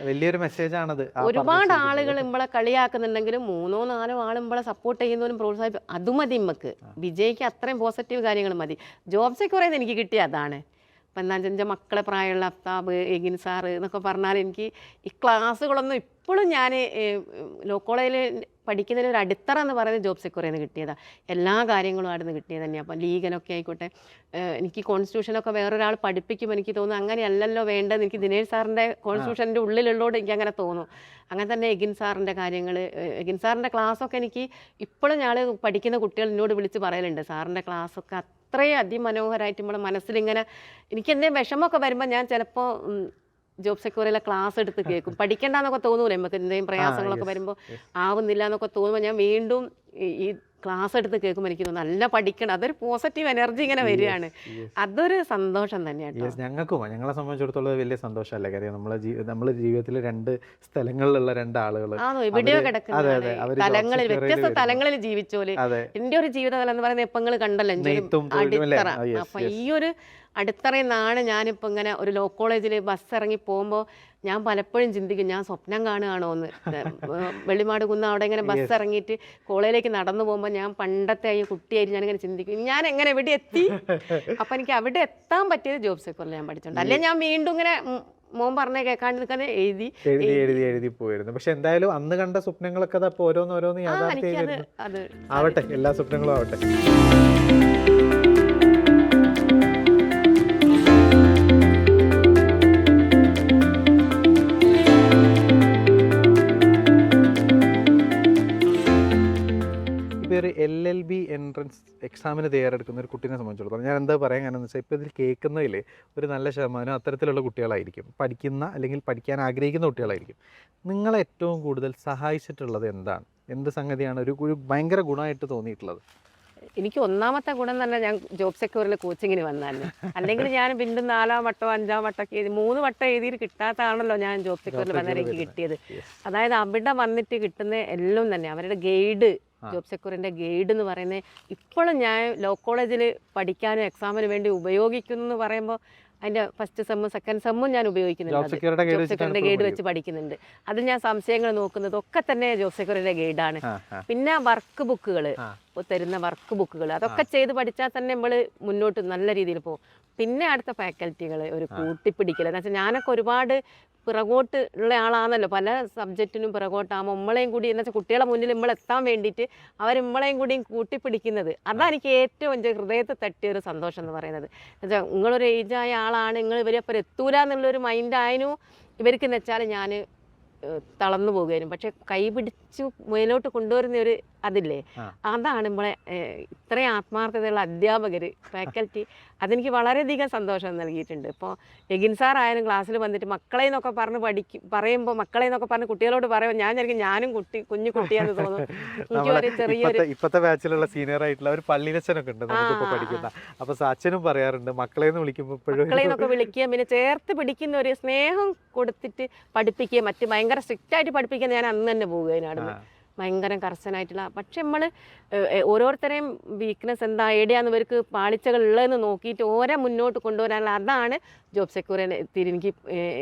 വലിയൊരു മെസ്സേജ് ആണത്. ഒരുപാട് ആളുകൾ നമ്മളെ കളിയാക്കുന്നുണ്ടെങ്കിലും 3-4 ആൾ നമ്മളെ സപ്പോർട്ട് ചെയ്യുന്നവരും പ്രോത്സാഹിപ്പിക്കും. അത് മതി. നമുക്ക് വിജയിക്ക് അത്രയും പോസിറ്റീവ് കാര്യങ്ങൾ മതി. ജോബ് സെക്യൂർ എനിക്ക് കിട്ടിയ അതാണ്. ഇപ്പം എന്താ വെച്ചാൽ മക്കളെ പ്രായമുള്ള അഫ്താബ്, എഗിൻ സാറ് എന്നൊക്കെ പറഞ്ഞാൽ എനിക്ക് ഈ ക്ലാസ്സുകളൊന്നും ഇപ്പോഴും ഞാൻ ലോ കോളേജിൽ പഠിക്കുന്നതിന് ഒരു അടിത്തറ എന്ന് പറയുന്നത് ജോബ് സെക്യൂറിൽ നിന്ന് കിട്ടിയതാണ്. എല്ലാ കാര്യങ്ങളും അവിടെ നിന്ന് കിട്ടിയത് തന്നെയാണ്. അപ്പം ലീഗനൊക്കെ ആയിക്കോട്ടെ, എനിക്ക് കോൺസ്റ്റിറ്റ്യൂഷനൊക്കെ വേറൊരാൾ പഠിപ്പിക്കുമ്പോൾ എനിക്ക് തോന്നുന്നു അങ്ങനെയല്ലല്ലോ വേണ്ടത്. എനിക്ക് ദിനേശ് സാറിൻ്റെ കോൺസ്റ്റിറ്റ്യൂഷൻ്റെ ഉള്ളിലുള്ളതുകൊണ്ട് എനിക്ക് അങ്ങനെ തോന്നും. അങ്ങനെ തന്നെ എഗിൻ സാറിൻ്റെ കാര്യങ്ങൾ, എഗിൻ സാറിൻ്റെ ക്ലാസ്സൊക്കെ എനിക്ക് ഇപ്പോഴും ഞാൻ പഠിക്കുന്ന കുട്ടികൾ എന്നോട് വിളിച്ച് പറയലുണ്ട്, സാറിൻ്റെ ക്ലാസ്സൊക്കെ അത്രയും അതിമനോഹരമായിട്ട് നമ്മുടെ മനസ്സിലിങ്ങനെ എനിക്ക് എന്തെങ്കിലും വിഷമമൊക്കെ വരുമ്പോൾ ഞാൻ ചിലപ്പോൾ ജോബ് സെക്യൂറിലെ ക്ലാസ് എടുത്ത് കേൾക്കും. പഠിക്കേണ്ടെന്നൊക്കെ തോന്നൂലേ നമുക്ക്, എന്തെങ്കിലും പ്രയാസങ്ങളൊക്കെ വരുമ്പോൾ ആവുന്നില്ല എന്നൊക്കെ തോന്നുമ്പോൾ ഞാൻ വീണ്ടും ഈ ക്ലാസ് എടുത്ത് കേൾക്കുമ്പോൾ എനിക്ക് തോന്നുന്നു നല്ല പഠിക്കണം. അതൊരു പോസിറ്റീവ് എനർജി ഇങ്ങനെ വരികയാണ്. അതൊരു സന്തോഷം തന്നെയാണ്. ഞങ്ങളെ സംബന്ധിച്ചിടത്തോളം വലിയ സന്തോഷമല്ലേ. കാര്യം നമ്മളെ ജീവിതത്തിൽ 2 സ്ഥലങ്ങളിലുള്ള 2 ആളുകൾ എവിടെയോ കിടക്കുന്ന തലങ്ങളിൽ, വ്യത്യസ്ത തലങ്ങളിൽ ജീവിച്ചോല്. എൻ്റെ ഒരു ജീവിതതലം എന്ന് പറയുന്നത് ഇപ്പം നിങ്ങൾ കണ്ടല്ലോ, അടിത്തറ. അപ്പൊ ഈ ഒരു അടിത്തറയിൽ നിന്നാണ് ഞാനിപ്പോൾ ഇങ്ങനെ ഒരു ലോ കോളേജിൽ ബസ് ഇറങ്ങി പോകുമ്പോൾ ഞാൻ പലപ്പോഴും ചിന്തിക്കും, ഞാൻ സ്വപ്നം കാണുകയാണോ എന്ന്. വെള്ളിമാട് കുന്ന് അവിടെ ഇങ്ങനെ ബസ് ഇറങ്ങിയിട്ട് കോളേജിലേക്ക് നടന്നു പോകുമ്പോൾ ഞാൻ പണ്ടത്തെ ഈ കുട്ടിയായിട്ട് ഞാനിങ്ങനെ ചിന്തിക്കും, ഞാൻ എങ്ങനെ എവിടെ എത്തി. അപ്പം എനിക്ക് അവിടെ എത്താൻ പറ്റിയത് ജോബ് സെക്യൂറിൽ ഞാൻ പഠിച്ചിട്ടുണ്ട്. അല്ലെങ്കിൽ ഞാൻ വീണ്ടും ഇങ്ങനെ മോൻ പറഞ്ഞ കേൾക്കാണ്ട് നിൽക്കാതെ എഴുതി പോയിരുന്നു. പക്ഷെ എന്തായാലും അന്ന് കണ്ട സ്വപ്നങ്ങളൊക്കെ ഓരോന്നോരോന്ന് ആവട്ടെ, എല്ലാ സ്വപ്നങ്ങളും ആവട്ടെ. ഒരു LLB എൻട്രൻസ് എക്സാമിന് തയ്യാറെടുക്കുന്ന ഒരു കുട്ടീനെ സംബന്ധിച്ചിടത്തോളം ഞാൻ എന്താ പറയാൻ കാരണം എന്ന് വെച്ചാൽ, ഇപ്പോൾ ഇതിൽ കേൾക്കുന്നതിൽ ഒരു നല്ല ശതമാനം അത്തരത്തിലുള്ള കുട്ടികളായിരിക്കും, പഠിക്കുന്ന അല്ലെങ്കിൽ പഠിക്കാൻ ആഗ്രഹിക്കുന്ന കുട്ടികളായിരിക്കും. നിങ്ങളെ ഏറ്റവും കൂടുതൽ സഹായിച്ചിട്ടുള്ളത് എന്താണ്? എന്ത് സംഗതിയാണ് ഒരു ഭയങ്കര ഗുണമായിട്ട് തോന്നിയിട്ടുള്ളത്? എനിക്ക് ഒന്നാമത്തെ ഗുണം തന്നെ ഞാൻ ജോബ് സെക്യൂറിൽ കോച്ചിങ്ങിന് വന്നായിരുന്നു. അല്ലെങ്കിൽ ഞാൻ വീണ്ടും 4-ാം വട്ടോ 5-ാം വട്ടമൊക്കെ എഴുതി 3 വട്ടം എഴുതിയിട്ട് കിട്ടാത്തതാണല്ലോ ഞാൻ ജോബ് സെക്യൂറിൽ വന്നാൽ എനിക്ക് കിട്ടിയത്. അതായത് അവിടെ വന്നിട്ട് കിട്ടുന്ന എല്ലാം തന്നെ അവരുടെ ഗൈഡ്, ജോബ് സെക്യൂറിൻ്റെ ഗൈഡ് എന്ന് പറയുന്നത് ഇപ്പോഴും ഞാൻ ലോ കോളേജിൽ പഠിക്കാനും എക്സാമിന് വേണ്ടി ഉപയോഗിക്കുന്നു എന്ന് പറയുമ്പോൾ അതിൻ്റെ ഫസ്റ്റ് സെമ്മും സെക്കൻഡ് സെമ്മും ഞാൻ ഉപയോഗിക്കുന്നുണ്ട്. ജോബ് സെക്യൂറിൻ്റെ ഗൈഡ് വെച്ച് പഠിക്കുന്നുണ്ട്. അതിൽ ഞാൻ സംശയങ്ങൾ നോക്കുന്നത് ഒക്കെ തന്നെ ജോബ് സെക്യൂറിൻ്റെ ഗൈഡാണ്. പിന്നെ വർക്ക് ബുക്കുകൾ തരുന്ന വർക്ക് ബുക്കുകൾ അതൊക്കെ ചെയ്ത് പഠിച്ചാൽ തന്നെ നമ്മൾ മുന്നോട്ട് നല്ല രീതിയിൽ പോകും. പിന്നെ അടുത്ത ഫാക്കൽറ്റികൾ ഒരു കൂട്ടിപ്പിടിക്കൽ എന്ന് വെച്ചാൽ ഞാനൊക്കെ ഒരുപാട് പിറകോട്ട് ഉള്ള ആളാണല്ലോ, പല സബ്ജക്റ്റിനും പിറകോട്ടാകുമ്പോൾ നമ്മളെയും കൂടി എന്ന് വെച്ചാൽ കുട്ടികളെ മുന്നിൽ നമ്മളെത്താൻ വേണ്ടിയിട്ട് അവർ നമ്മളെയും കൂടിയും കൂട്ടിപ്പിടിക്കുന്നത് അതാണ് എനിക്ക് ഏറ്റവും എൻ്റെ ഹൃദയത്തിൽ തട്ടിയൊരു സന്തോഷം എന്ന് പറയുന്നത്. എന്നുവെച്ചാൽ നിങ്ങളൊരു ഏജായ ആളാണ്, നിങ്ങൾ ഇവരപ്പം എത്തൂല എന്നുള്ളൊരു മൈൻഡായിരുന്നു ഇവർക്ക് എന്ന് വെച്ചാൽ ഞാൻ തളർന്നു പോകുകയായിരുന്നു. പക്ഷെ കൈ പിടിച്ചു മുന്നിലോട്ട് കൊണ്ടുവരുന്ന ഒരു അതില്ലേ, അതാണ് നമ്മളെ ഇത്രയും ആത്മാർത്ഥതയുള്ള അധ്യാപകർ, ഫാക്കൽറ്റി, അതെനിക്ക് വളരെയധികം സന്തോഷം നൽകിയിട്ടുണ്ട്. ഇപ്പോൾ എഗിൻ സാർ ആയാലും ക്ലാസ്സിൽ വന്നിട്ട് മക്കളെ എന്നൊക്കെ പറഞ്ഞ് പറയുമ്പോൾ മക്കളെ എന്നൊക്കെ പറഞ്ഞ് കുട്ടികളോട് പറയുമ്പോൾ ഞാൻ ശരിക്കും ഞാനും കുഞ്ഞു കുട്ടിയാന്ന് തോന്നും. എനിക്ക് ചെറിയൊരു ഇപ്പോഴത്തെ ബാച്ചിലുള്ള സീനിയർ ആയിട്ടുള്ള ഒരു പള്ളിയിലച്ഛനൊക്കെ ഉണ്ട് പഠിക്കുന്ന, അപ്പോൾ അച്ഛനും പറയാറുണ്ട് മക്കളെ എന്ന് വിളിക്കുമ്പോൾ മക്കളെ എന്നൊക്കെ വിളിക്കുക, പിന്നെ ചേർത്ത് പിടിക്കുന്ന ഒരു സ്നേഹം കൊടുത്തിട്ട് പഠിപ്പിക്കുക. മറ്റ് ഭയങ്കര സ്ട്രിക്റ്റ് ആയിട്ട് പഠിപ്പിക്കാൻ ഞാൻ അന്ന് തന്നെ പോവുകയാണ്, ഭയങ്കര കർശനായിട്ടുള്ള. പക്ഷെ നമ്മൾ ഓരോരുത്തരെയും വീക്ക്നെസ് എന്താ എവിടെയാന്ന് ഇവർക്ക് പാളിച്ചകൾ ഉള്ളതെന്ന് നോക്കിയിട്ട് ഓരോ മുന്നോട്ട് കൊണ്ടുവരാനുള്ള അതാണ് ജോബ് സെക്യൂറിന്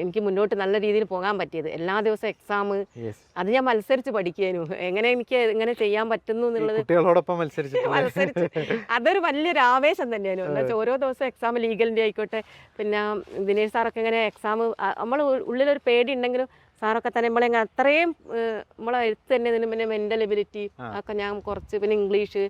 എനിക്ക് മുന്നോട്ട് നല്ല രീതിയിൽ പോകാൻ പറ്റിയത്. എല്ലാ ദിവസവും എക്സാം അത് ഞാൻ മത്സരിച്ച് പഠിക്കാനും എങ്ങനെ ചെയ്യാൻ പറ്റുന്നു എന്നുള്ളത് മത്സരിച്ച് അതൊരു വലിയൊരു ആവേശം തന്നെയാണ്. എന്നുവെച്ചാൽ ഓരോ ദിവസവും എക്സാം ലീഗലിൻ്റെ ആയിക്കോട്ടെ, പിന്നെ ദിനേശ് സാറൊക്കെ ഇങ്ങനെ എക്സാം നമ്മൾ ഉള്ളിലൊരു പേടി ഉണ്ടെങ്കിലും സാറൊക്കെ തന്നെ നമ്മളെ അത്രയും നമ്മളെ എഴുത്ത് തന്നെ ഇതിന് പിന്നെ മെൻ്റൽ എബിലിറ്റി ഒക്കെ ഞാൻ കുറച്ച്, പിന്നെ ഇംഗ്ലീഷ്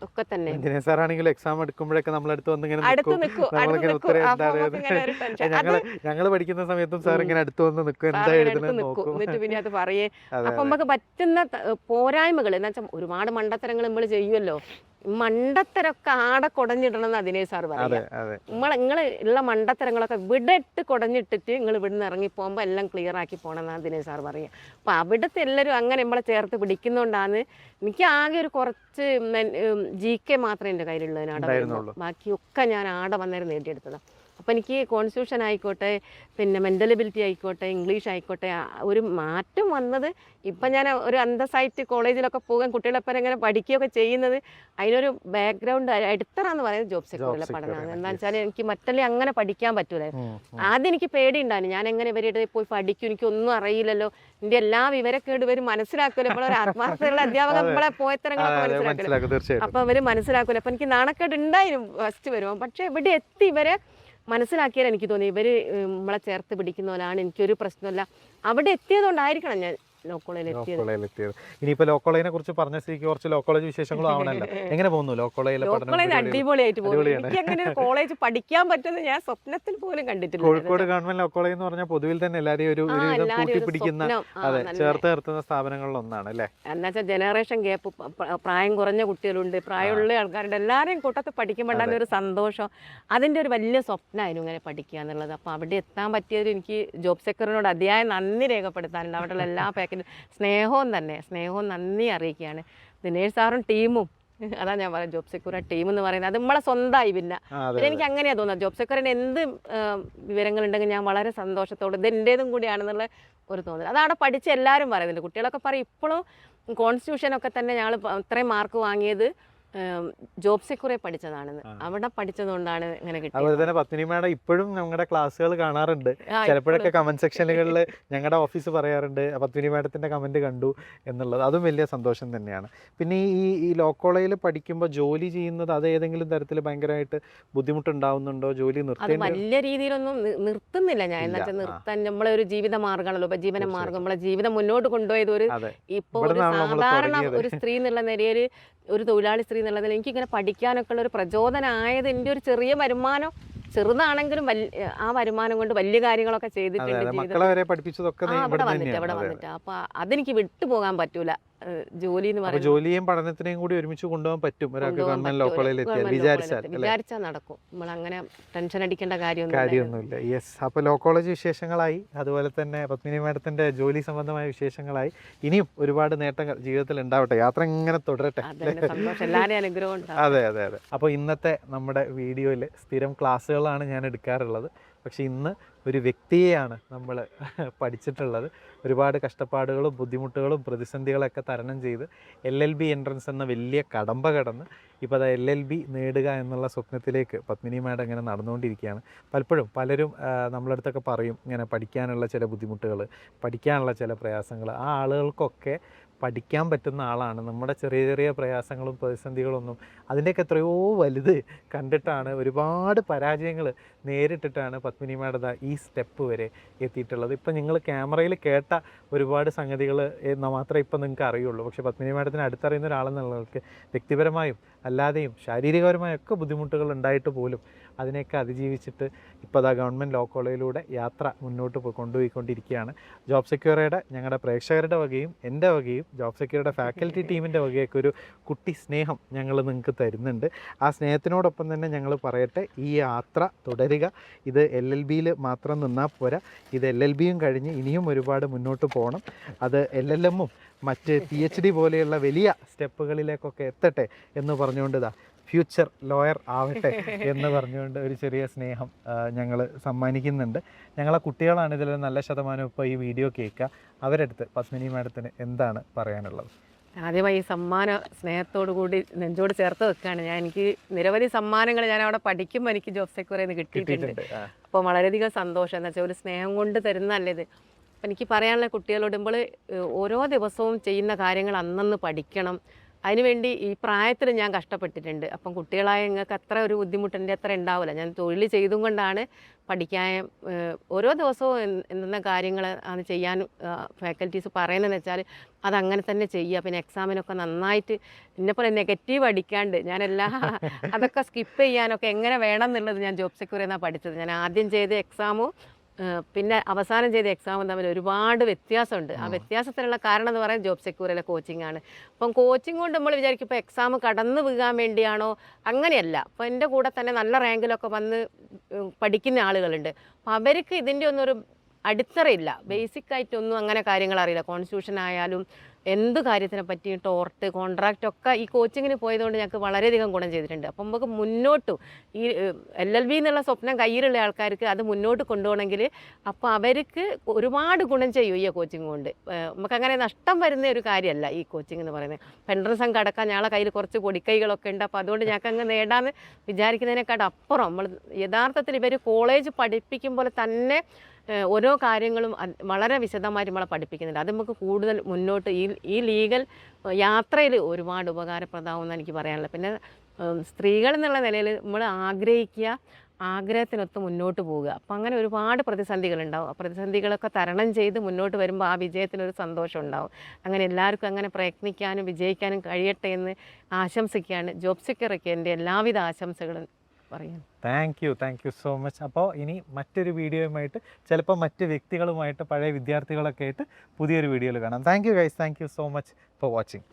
ഒക്കെ തന്നെ എഞ്ചിനീയർ സാറാണെങ്കിലും എക്സാം എടുക്കുമ്പോഴൊക്കെ നമ്മളടുത്ത് വന്ന് ഇങ്ങനെ അടുത്ത് നിൽക്കും. നിൽക്കും നമ്മളിങ്ങനെ അടുത്ത് ഉത്തരം നിൽക്കും. അപ്പൊ എന്താ നമുക്ക് ഇങ്ങനെ ഒരു ടെൻഷൻ. അത് ഞങ്ങള് പഠിക്കുന്ന സമയത്തും സാർ ഇങ്ങനെ അടുത്ത് വന്ന് നിൽക്കും, എന്താ സാറിങ്ങനെ അടുത്ത് എഴുതുന്നത് നിൽക്കും. നോക്കും. എന്നിട്ട് പിന്നെ അത് പറയേ. അതെ അപ്പൊ നമുക്ക് പറ്റുന്ന പോരായ്മകൾ എന്ന് വെച്ചാൽ ഒരുപാട് മണ്ടത്തരങ്ങൾ നമ്മൾ ചെയ്യുമല്ലോ. മണ്ടത്തരമൊക്കെ ആടെ കുടഞ്ഞിടണം എന്ന് ദിനേശ് സാർ അതെ പറയാം. അതെ നിങ്ങൾ ഉള്ള മണ്ടത്തരങ്ങളൊക്കെ ഇവിടെ ഇട്ട് കുടഞ്ഞിട്ടിട്ട് നിങ്ങൾ ഇവിടുന്ന് ഇറങ്ങി പോകുമ്പോൾ എല്ലാം ക്ലിയർ ആക്കി പോകണം എന്നാണ് ദിനേശ് സാർ പറയുക. അപ്പോൾ അവിടുത്തെ എല്ലാവരും അങ്ങനെ നമ്മളെ ചേർത്ത് പിടിക്കുന്നതുകൊണ്ടാണ് എനിക്ക് ആകെ ഒരു കുറച്ച് GK മാത്രമേ എൻ്റെ കയ്യിലുള്ളതിന് ആടെ വരുന്നുള്ളൂ. ബാക്കിയൊക്കെ ഞാൻ ആടെ വന്നേരം നേടിയെടുത്തതാണ്. അപ്പോൾ എനിക്ക് കോൺസ്റ്റിറ്റ്യൂഷൻ ആയിക്കോട്ടെ, പിന്നെ മെൻ്റൽ എബിലിറ്റി ആയിക്കോട്ടെ, ഇംഗ്ലീഷ് ആയിക്കോട്ടെ, ഒരു മാറ്റം വന്നത് ഇപ്പം ഞാൻ ഒരു അന്തസ്സായിട്ട് കോളേജിലൊക്കെ പോകാൻ കുട്ടികളെപ്പം ഇങ്ങനെ പഠിക്കുകയൊക്കെ ചെയ്യുന്നത് അതിനൊരു ബാക്ക്ഗ്രൗണ്ട് എടുത്തറാന്ന് പറയുന്നത് ജോബ് സെക്ടറിലെ പഠനമാണ്. എന്താണെന്ന് വെച്ചാൽ എനിക്ക് മറ്റല്ലേ അങ്ങനെ പഠിക്കാൻ പറ്റൂലായിരുന്നു. ആദ്യം എനിക്ക് പേടിയുണ്ടായിരുന്നു, ഞാൻ എങ്ങനെ ഇവരുടെ പോയി പഠിക്കും, എനിക്കൊന്നും അറിയില്ലല്ലോ, എൻ്റെ എല്ലാ വിവരക്കേട് ഇവർ മനസ്സിലാക്കുമല്ലോ. ഇപ്പോൾ ഒരു ആത്മാർത്ഥതയുള്ള അധ്യാപകൻ നമ്മളെ പോയത്തരങ്ങളൊക്കെ മനസ്സിലാക്കില്ല. അപ്പോൾ ഇവർ മനസ്സിലാക്കില്ല. അപ്പോൾ എനിക്ക് നാണക്കേട് ഉണ്ടായിരുന്നു ഫസ്റ്റ് വരുമ്പോൾ. പക്ഷേ ഇവിടെ എത്തി ഇവരെ മനസ്സിലാക്കിയാൽ എനിക്ക് തോന്നി ഇവർ നമ്മളെ ചേർത്ത് പിടിക്കുന്ന പോലാണ്, എനിക്കൊരു പ്രശ്നമില്ല. അവിടെ എത്തിയതുകൊണ്ടായിരിക്കണം ഞാൻ ലോ കോളേജിൽ എത്തിയത്. ഇനിയിപ്പോ ലോ കോളേജിനെ കുറിച്ച് പറഞ്ഞ സ്ഥിതിക്ക് കുറച്ച് ലോ കോളേജ് വിശേഷങ്ങളും ആവണല്ലോ. എങ്ങനെ പോകുന്നു ലോ കോളേജിലെ പഠനം? അടിപൊളിയായിട്ട് പോകുന്നു. എനിക്ക് അങ്ങനെ ഒരു കോളേജ് പഠിക്കാൻ പറ്റുന്നത് ഞാൻ സ്വപ്നത്തിൽ പോലും കണ്ടിട്ടില്ല. കോഴിക്കോട് ഗവൺമെന്റ് ലോ കോളേജ് എന്ന് പറഞ്ഞാൽ പൊതുവിൽ തന്നെ എല്ലാവരെയും ഒരു കൂട്ടിപ്പിടിക്കുന്ന, അതെ, ചേർത്ത് നിർത്തുന്ന സ്ഥാപനങ്ങളിൽ ഒന്നാണ് അല്ലേ. എന്നുവെച്ചാൽ ജനറേഷൻ ഗ്യാപ്പ്, പ്രായം കുറഞ്ഞ കുട്ടികളുണ്ട്, പ്രായമുള്ള ആൾക്കാരുണ്ട്, എല്ലാവരെയും കൂട്ടത്തിൽ പഠിക്കുമ്പോഴാണ് ഒരു സന്തോഷം. അതിൻ്റെ ഒരു വലിയ സ്വപ്നമായിരുന്നു ഇങ്ങനെ പഠിക്കുക എന്നുള്ളത്. അപ്പോൾ അവിടെ എത്താൻ പറ്റിയത് എനിക്ക് ജോബ് സെക്ടറിനോട് അതിയായ നന്ദി രേഖപ്പെടുത്താനുണ്ട്. അവിടെയുള്ള എല്ലാ സ്നേഹവും നന്ദി അറിയിക്കുകയാണ്. ദിനേശ് സാറും ടീമും. അതാ ഞാൻ പറയാം, ജോബ് സെക്യൂർ ടീം എന്ന് പറയുന്നത് അത് നമ്മളെ സ്വന്തമായി. പിന്നെ എനിക്ക് അങ്ങനെയാ തോന്നുന്നത്, ജോബ് സെക്യൂറിന് എന്ത് വിവരങ്ങളുണ്ടെങ്കിൽ ഞാൻ വളരെ സന്തോഷത്തോടെ ഇത് എൻ്റേതും കൂടിയാണെന്നുള്ള ഒരു തോന്നൽ. അതവിടെ പഠിച്ച് എല്ലാവരും പറയുന്നുണ്ട്. കുട്ടികളൊക്കെ പറയും ഇപ്പോഴും കോൺസ്റ്റിറ്റ്യൂഷനൊക്കെ തന്നെ ഞങ്ങൾ ഇത്രയും മാർക്ക് വാങ്ങിയത് ജോബ് സെക്യൂറെ പഠിച്ചതാണെന്ന്. അവിടെ പഠിച്ചതുകൊണ്ടാണ് ഇങ്ങനെ കിട്ടിയത്. അതുപോലെ തന്നെ പത്മിനി മാഡം ഇപ്പോഴും ഞങ്ങളുടെ ക്ലാസ്സുകൾ കാണാറുണ്ട്. ചിലപ്പോഴൊക്കെ കമന്റ് സെക്ഷനുകളിൽ ഞങ്ങളുടെ ഓഫീസ് പറയാറുണ്ട് പത്മിനി മാഡത്തിന്റെ കമന്റ് കണ്ടു എന്നുള്ളത്. അതും വലിയ സന്തോഷം തന്നെയാണ്. പിന്നെ ഈ ലോ കോളേജിൽ പഠിക്കുമ്പോൾ ജോലി ചെയ്യുന്നത് അത് ഏതെങ്കിലും തരത്തിൽ ഭയങ്കരമായിട്ട് ബുദ്ധിമുട്ടുണ്ടാവുന്നുണ്ടോ? ജോലി നിർത്തി വലിയ രീതിയിലൊന്നും നിർത്തുന്നില്ല ഞാൻ. എന്ന് വെച്ചാൽ നിർത്താൻ നമ്മളെ ഒരു ജീവിത മാർഗ്ഗമാണല്ലോ, ഉപജീവന മാർഗ്ഗം. നമ്മളെ ജീവിതം മുന്നോട്ട് കൊണ്ടുപോയത് ഒരു ഇപ്പോൾ ഒരു സാധാരണ ഒരു സ്ത്രീ എന്നുള്ള നിലയിൽ, ഒരു തൊഴിലാളി സ്ത്രീ എന്നുള്ളതിൽ എനിക്കിങ്ങനെ പഠിക്കാനൊക്കെ ഉള്ള ഒരു പ്രചോദനമായത് എൻ്റെ ഒരു ചെറിയ വരുമാനം, ചെറുതാണെങ്കിലും ആ വരുമാനം കൊണ്ട് വലിയ കാര്യങ്ങളൊക്കെ ചെയ്തിട്ടുണ്ട്. അവിടെ വന്നിട്ട് അപ്പൊ അതെനിക്ക് വിട്ടുപോകാൻ പറ്റൂല. ജോലി എന്ന് പറയുന്നത് ജോലിയും പഠനത്തിനെയും കൂടി ഒരുമിച്ച് കൊണ്ടുപോകാൻ പറ്റും ഒരാൾക്ക് ഗവൺമെന്റ് ലോ കോളേജിൽ വിചാരിച്ചാൽ നടക്കും. നമ്മൾ അങ്ങനെ ടെൻഷൻ അടിക്കേണ്ട കാര്യമൊന്നുമില്ല. യെസ്, അപ്പോൾ ലോ കോളേജ് വിശേഷങ്ങളായി, അതുപോലെ തന്നെ പത്മിനി മാഡത്തിന്റെ ജോലി സംബന്ധമായ വിശേഷങ്ങളായി. ഇനിയും ഒരുപാട് നേട്ടങ്ങൾ ജീവിതത്തിൽ ഉണ്ടാവട്ടെ, യാത്ര ഇങ്ങനെ തുടരട്ടെ. അതെ അതെ അതെ. അപ്പോൾ ഇന്നത്തെ നമ്മുടെ വീഡിയോയിൽ സ്ഥിരം ക്ലാസ്സുകളാണ് ഞാൻ എടുക്കാറുള്ളത്. പക്ഷെ ഇന്ന് ഒരു വ്യക്തിയെയാണ് നമ്മൾ പഠിച്ചിട്ടുള്ളത്. ഒരുപാട് കഷ്ടപ്പാടുകളും ബുദ്ധിമുട്ടുകളും പ്രതിസന്ധികളൊക്കെ തരണം ചെയ്ത് LLB എൻട്രൻസ് എന്ന വലിയ കടമ്പ കടന്ന് ഇപ്പോൾ അത് LLB നേടുക എന്നുള്ള സ്വപ്നത്തിലേക്ക് പത്മിനി മാഡം ഇങ്ങനെ നടന്നുകൊണ്ടിരിക്കുകയാണ്. പലരും നമ്മളടുത്തൊക്കെ പറയും ഇങ്ങനെ പഠിക്കാനുള്ള ചില ബുദ്ധിമുട്ടുകൾ, പഠിക്കാനുള്ള ചില പ്രയാസങ്ങൾ. ആ ആളുകൾക്കൊക്കെ പഠിക്കാൻ പറ്റുന്ന ആളാണ്. നമ്മുടെ ചെറിയ ചെറിയ പ്രയാസങ്ങളും പ്രതിസന്ധികളൊന്നും അതിൻ്റെയൊക്കെ എത്രയോ വലുത് കണ്ടിട്ടാണ്, ഒരുപാട് പരാജയങ്ങൾ നേരിട്ടിട്ടാണ് പത്മിനി മാഡം ഈ സ്റ്റെപ്പ് വരെ എത്തിയിട്ടുള്ളത്. ഇപ്പം നിങ്ങൾ ക്യാമറയിൽ കേട്ട ഒരുപാട് സംഗതികൾ മാത്രമേ ഇപ്പം നിങ്ങൾക്ക് അറിയുള്ളൂ. പക്ഷേ പത്മിനി മാഡത്തിന് അടുത്തറിയുന്ന ഒരാളെന്നുള്ളവർക്ക് വ്യക്തിപരമായും അല്ലാതെയും ശാരീരികപരമായൊക്കെ ബുദ്ധിമുട്ടുകൾ ഉണ്ടായിട്ട് പോലും അതിനെയൊക്കെ അതിജീവിച്ചിട്ട് ഇപ്പോൾ അതാ ഗവൺമെൻറ് ലോ കോളേജിലൂടെ യാത്ര മുന്നോട്ട് കൊണ്ടുപോയിക്കൊണ്ടിരിക്കുകയാണ്. ജോബ് സെക്യൂറിയുടെ ഞങ്ങളുടെ പ്രേക്ഷകരുടെ വകയും എൻ്റെ വകയും ജോബ് സെക്യൂറിയുടെ ഫാക്കൽറ്റി ടീമിൻ്റെ വകയൊക്കെ ഒരു കുട്ടി സ്നേഹം ഞങ്ങൾ നിങ്ങൾക്ക് തരുന്നുണ്ട്. ആ സ്നേഹത്തിനോടൊപ്പം തന്നെ ഞങ്ങൾ പറയട്ടെ, ഈ യാത്ര തുടരുക. ഇത് LLBയിൽ മാത്രം നിന്നാൽ പോരാ, ഇത് LLBയും കഴിഞ്ഞ് ഇനിയും ഒരുപാട് മുന്നോട്ട് പോകണം. അത് LLMും മറ്റ് PhD പോലെയുള്ള വലിയ സ്റ്റെപ്പുകളിലേക്കൊക്കെ എത്തട്ടെ എന്ന് പറഞ്ഞുകൊണ്ട് ഫ്യൂച്ചർ ലോയർ ആവട്ടെ എന്ന് പറഞ്ഞുകൊണ്ട് ഒരു ചെറിയ സ്നേഹം ഞങ്ങൾ സമ്മാനിക്കുന്നുണ്ട്. ഞങ്ങളെ കുട്ടികളാണ് ഇതിൽ നല്ല ശതമാനം ഇപ്പോൾ ഈ വീഡിയോ കേൾക്കുക. അവരെടുത്ത് പത്മിനി മാഡത്തിന് എന്താണ് പറയാനുള്ളത്? ആദ്യമായി ഈ സമ്മാനം സ്നേഹത്തോടു കൂടി നെഞ്ചോട് ചേർത്ത് വെക്കുകയാണ്. എനിക്ക് നിരവധി സമ്മാനങ്ങൾ ഞാൻ അവിടെ പഠിക്കുമ്പോൾ എനിക്ക് ജോബ് സെക്യൂറിൽ നിന്ന് കിട്ടിയിട്ടുണ്ട്. അപ്പോൾ വളരെയധികം സന്തോഷം. എന്ന് വെച്ചാൽ ഒരു സ്നേഹം കൊണ്ട് തരുന്നതല്ലേ ഇത്. അപ്പം എനിക്ക് പറയാനുള്ള കുട്ടികളോട് നമ്മൾ ഓരോ ദിവസവും ചെയ്യുന്ന കാര്യങ്ങൾ അന്നന്ന് പഠിക്കണം. അതിനുവേണ്ടി ഈ പ്രായത്തിൽ ഞാൻ കഷ്ടപ്പെട്ടിട്ടുണ്ട്. അപ്പം കുട്ടികളായ നിങ്ങൾക്ക് അത്ര ഒരു ബുദ്ധിമുട്ടിൻ്റെ അത്ര ഉണ്ടാവില്ല. ഞാൻ തൊഴിൽ ചെയ്തും കൊണ്ടാണ് പഠിക്കാൻ ഓരോ ദിവസവും എന്തെന്ന കാര്യങ്ങൾ അത് ചെയ്യാൻ ഫാക്കൽറ്റീസ് പറയുന്നതെന്ന് വെച്ചാൽ അതങ്ങനെ തന്നെ ചെയ്യുക. പിന്നെ എക്സാമിനൊക്കെ നന്നായിട്ട് എന്നെപ്പോലെ നെഗറ്റീവ് അടിക്കാണ്ട് അതൊക്കെ സ്കിപ്പ് ചെയ്യാനൊക്കെ എങ്ങനെ വേണം എന്നുള്ളത് ഞാൻ ജോബ് സെക്യൂർ എന്നാണ് പഠിച്ചത്. ഞാൻ ആദ്യം ചെയ്ത എക്സാമും പിന്നെ അവസാനം ചെയ്ത എക്സാമും തമ്മിൽ ഒരുപാട് വ്യത്യാസമുണ്ട്. ആ വ്യത്യാസത്തിനുള്ള കാരണം എന്ന് പറയുന്നത് ജോബ് സെക്യൂറിലെ കോച്ചിങ് ആണ്. അപ്പം കോച്ചിങ് കൊണ്ട് നമ്മൾ വിചാരിക്കും ഇപ്പോൾ എക്സാം കടന്നു വീഴാൻ വേണ്ടിയാണോ, അങ്ങനെയല്ല. അപ്പോൾ എൻ്റെ കൂടെ തന്നെ നല്ല റാങ്കിലൊക്കെ വന്ന് പഠിക്കുന്ന ആളുകളുണ്ട്. അപ്പോൾ അവർക്ക് ഇതിൻ്റെ ഒന്നൊരു അടിത്തറയില്ല, ബേസിക്കായിട്ടൊന്നും അങ്ങനെ കാര്യങ്ങൾ അറിയില്ല. കോൺസ്റ്റിറ്റ്യൂഷൻ ആയാലും എന്ത് കാര്യത്തിനെ പറ്റി ടോർട്ട് കോൺട്രാക്റ്റ് ഒക്കെ ഈ കോച്ചിങ്ങിന് പോയതുകൊണ്ട് ഞങ്ങൾക്ക് വളരെയധികം ഗുണം ചെയ്തിട്ടുണ്ട്. അപ്പം നമുക്ക് മുന്നോട്ടും ഈ LLB എന്നുള്ള സ്വപ്നം കയ്യിലുള്ള ആൾക്കാർക്ക് അത് മുന്നോട്ട് കൊണ്ടുപോകണമെങ്കിൽ അപ്പോൾ അവർക്ക് ഒരുപാട് ഗുണം ചെയ്യും ഈ കോച്ചിങ് കൊണ്ട്. നമുക്കങ്ങനെ നഷ്ടം വരുന്ന ഒരു കാര്യമല്ല ഈ കോച്ചിങ് എന്ന് പറയുന്നത്. എൻട്രൻസ് അങ്ങ് കടക്കാൻ ഞങ്ങളെ കയ്യിൽ കുറച്ച് പൊടിക്കൈകളൊക്കെ ഉണ്ട്. അപ്പോൾ അതുകൊണ്ട് ഞങ്ങൾക്ക് അങ്ങ് നേടാമെന്ന് വിചാരിക്കുന്നതിനേക്കാൾ അപ്പുറം നമ്മൾ യഥാർത്ഥത്തിൽ ഇവർ കോളേജ് പഠിപ്പിക്കും പോലെ തന്നെ ഓരോ കാര്യങ്ങളും വളരെ വിശദമായിട്ട് നമ്മളെ പഠിപ്പിക്കുന്നുണ്ട്. അത് നമുക്ക് കൂടുതൽ മുന്നോട്ട് ഈ ലീഗൽ യാത്രയിൽ ഒരുപാട് ഉപകാരപ്രദമാകുമെന്ന് എനിക്ക് പറയാനുള്ളത്. പിന്നെ സ്ത്രീകൾ എന്നുള്ള നിലയിൽ നമ്മൾ ആഗ്രഹിക്കുക, ആഗ്രഹത്തിനൊത്ത് മുന്നോട്ട് പോവുക. അപ്പം അങ്ങനെ ഒരുപാട് പ്രതിസന്ധികളുണ്ടാവും. ആ പ്രതിസന്ധികളൊക്കെ തരണം ചെയ്ത് മുന്നോട്ട് വരുമ്പോൾ ആ വിജയത്തിനൊരു സന്തോഷം ഉണ്ടാവും. അങ്ങനെ എല്ലാവർക്കും അങ്ങനെ പ്രയത്നിക്കാനും വിജയിക്കാനും കഴിയട്ടെ എന്ന് ആശംസിക്കുകയാണ്. ജോബ് സെക്യൂറിക്ക് എൻ്റെ എല്ലാവിധ ആശംസകളും പറയുന്നു. Thank you so much. അപ്പോൾ ഇനി മറ്റൊരു വീഡിയോയുമായിട്ട് ചിലപ്പോൾ മറ്റ് വ്യക്തികളുമായിട്ട് പഴയ വിദ്യാർത്ഥികളൊക്കെ ആയിട്ട് പുതിയൊരു വീഡിയോയിൽ കാണാം. Thank you guys, thank you so much for watching.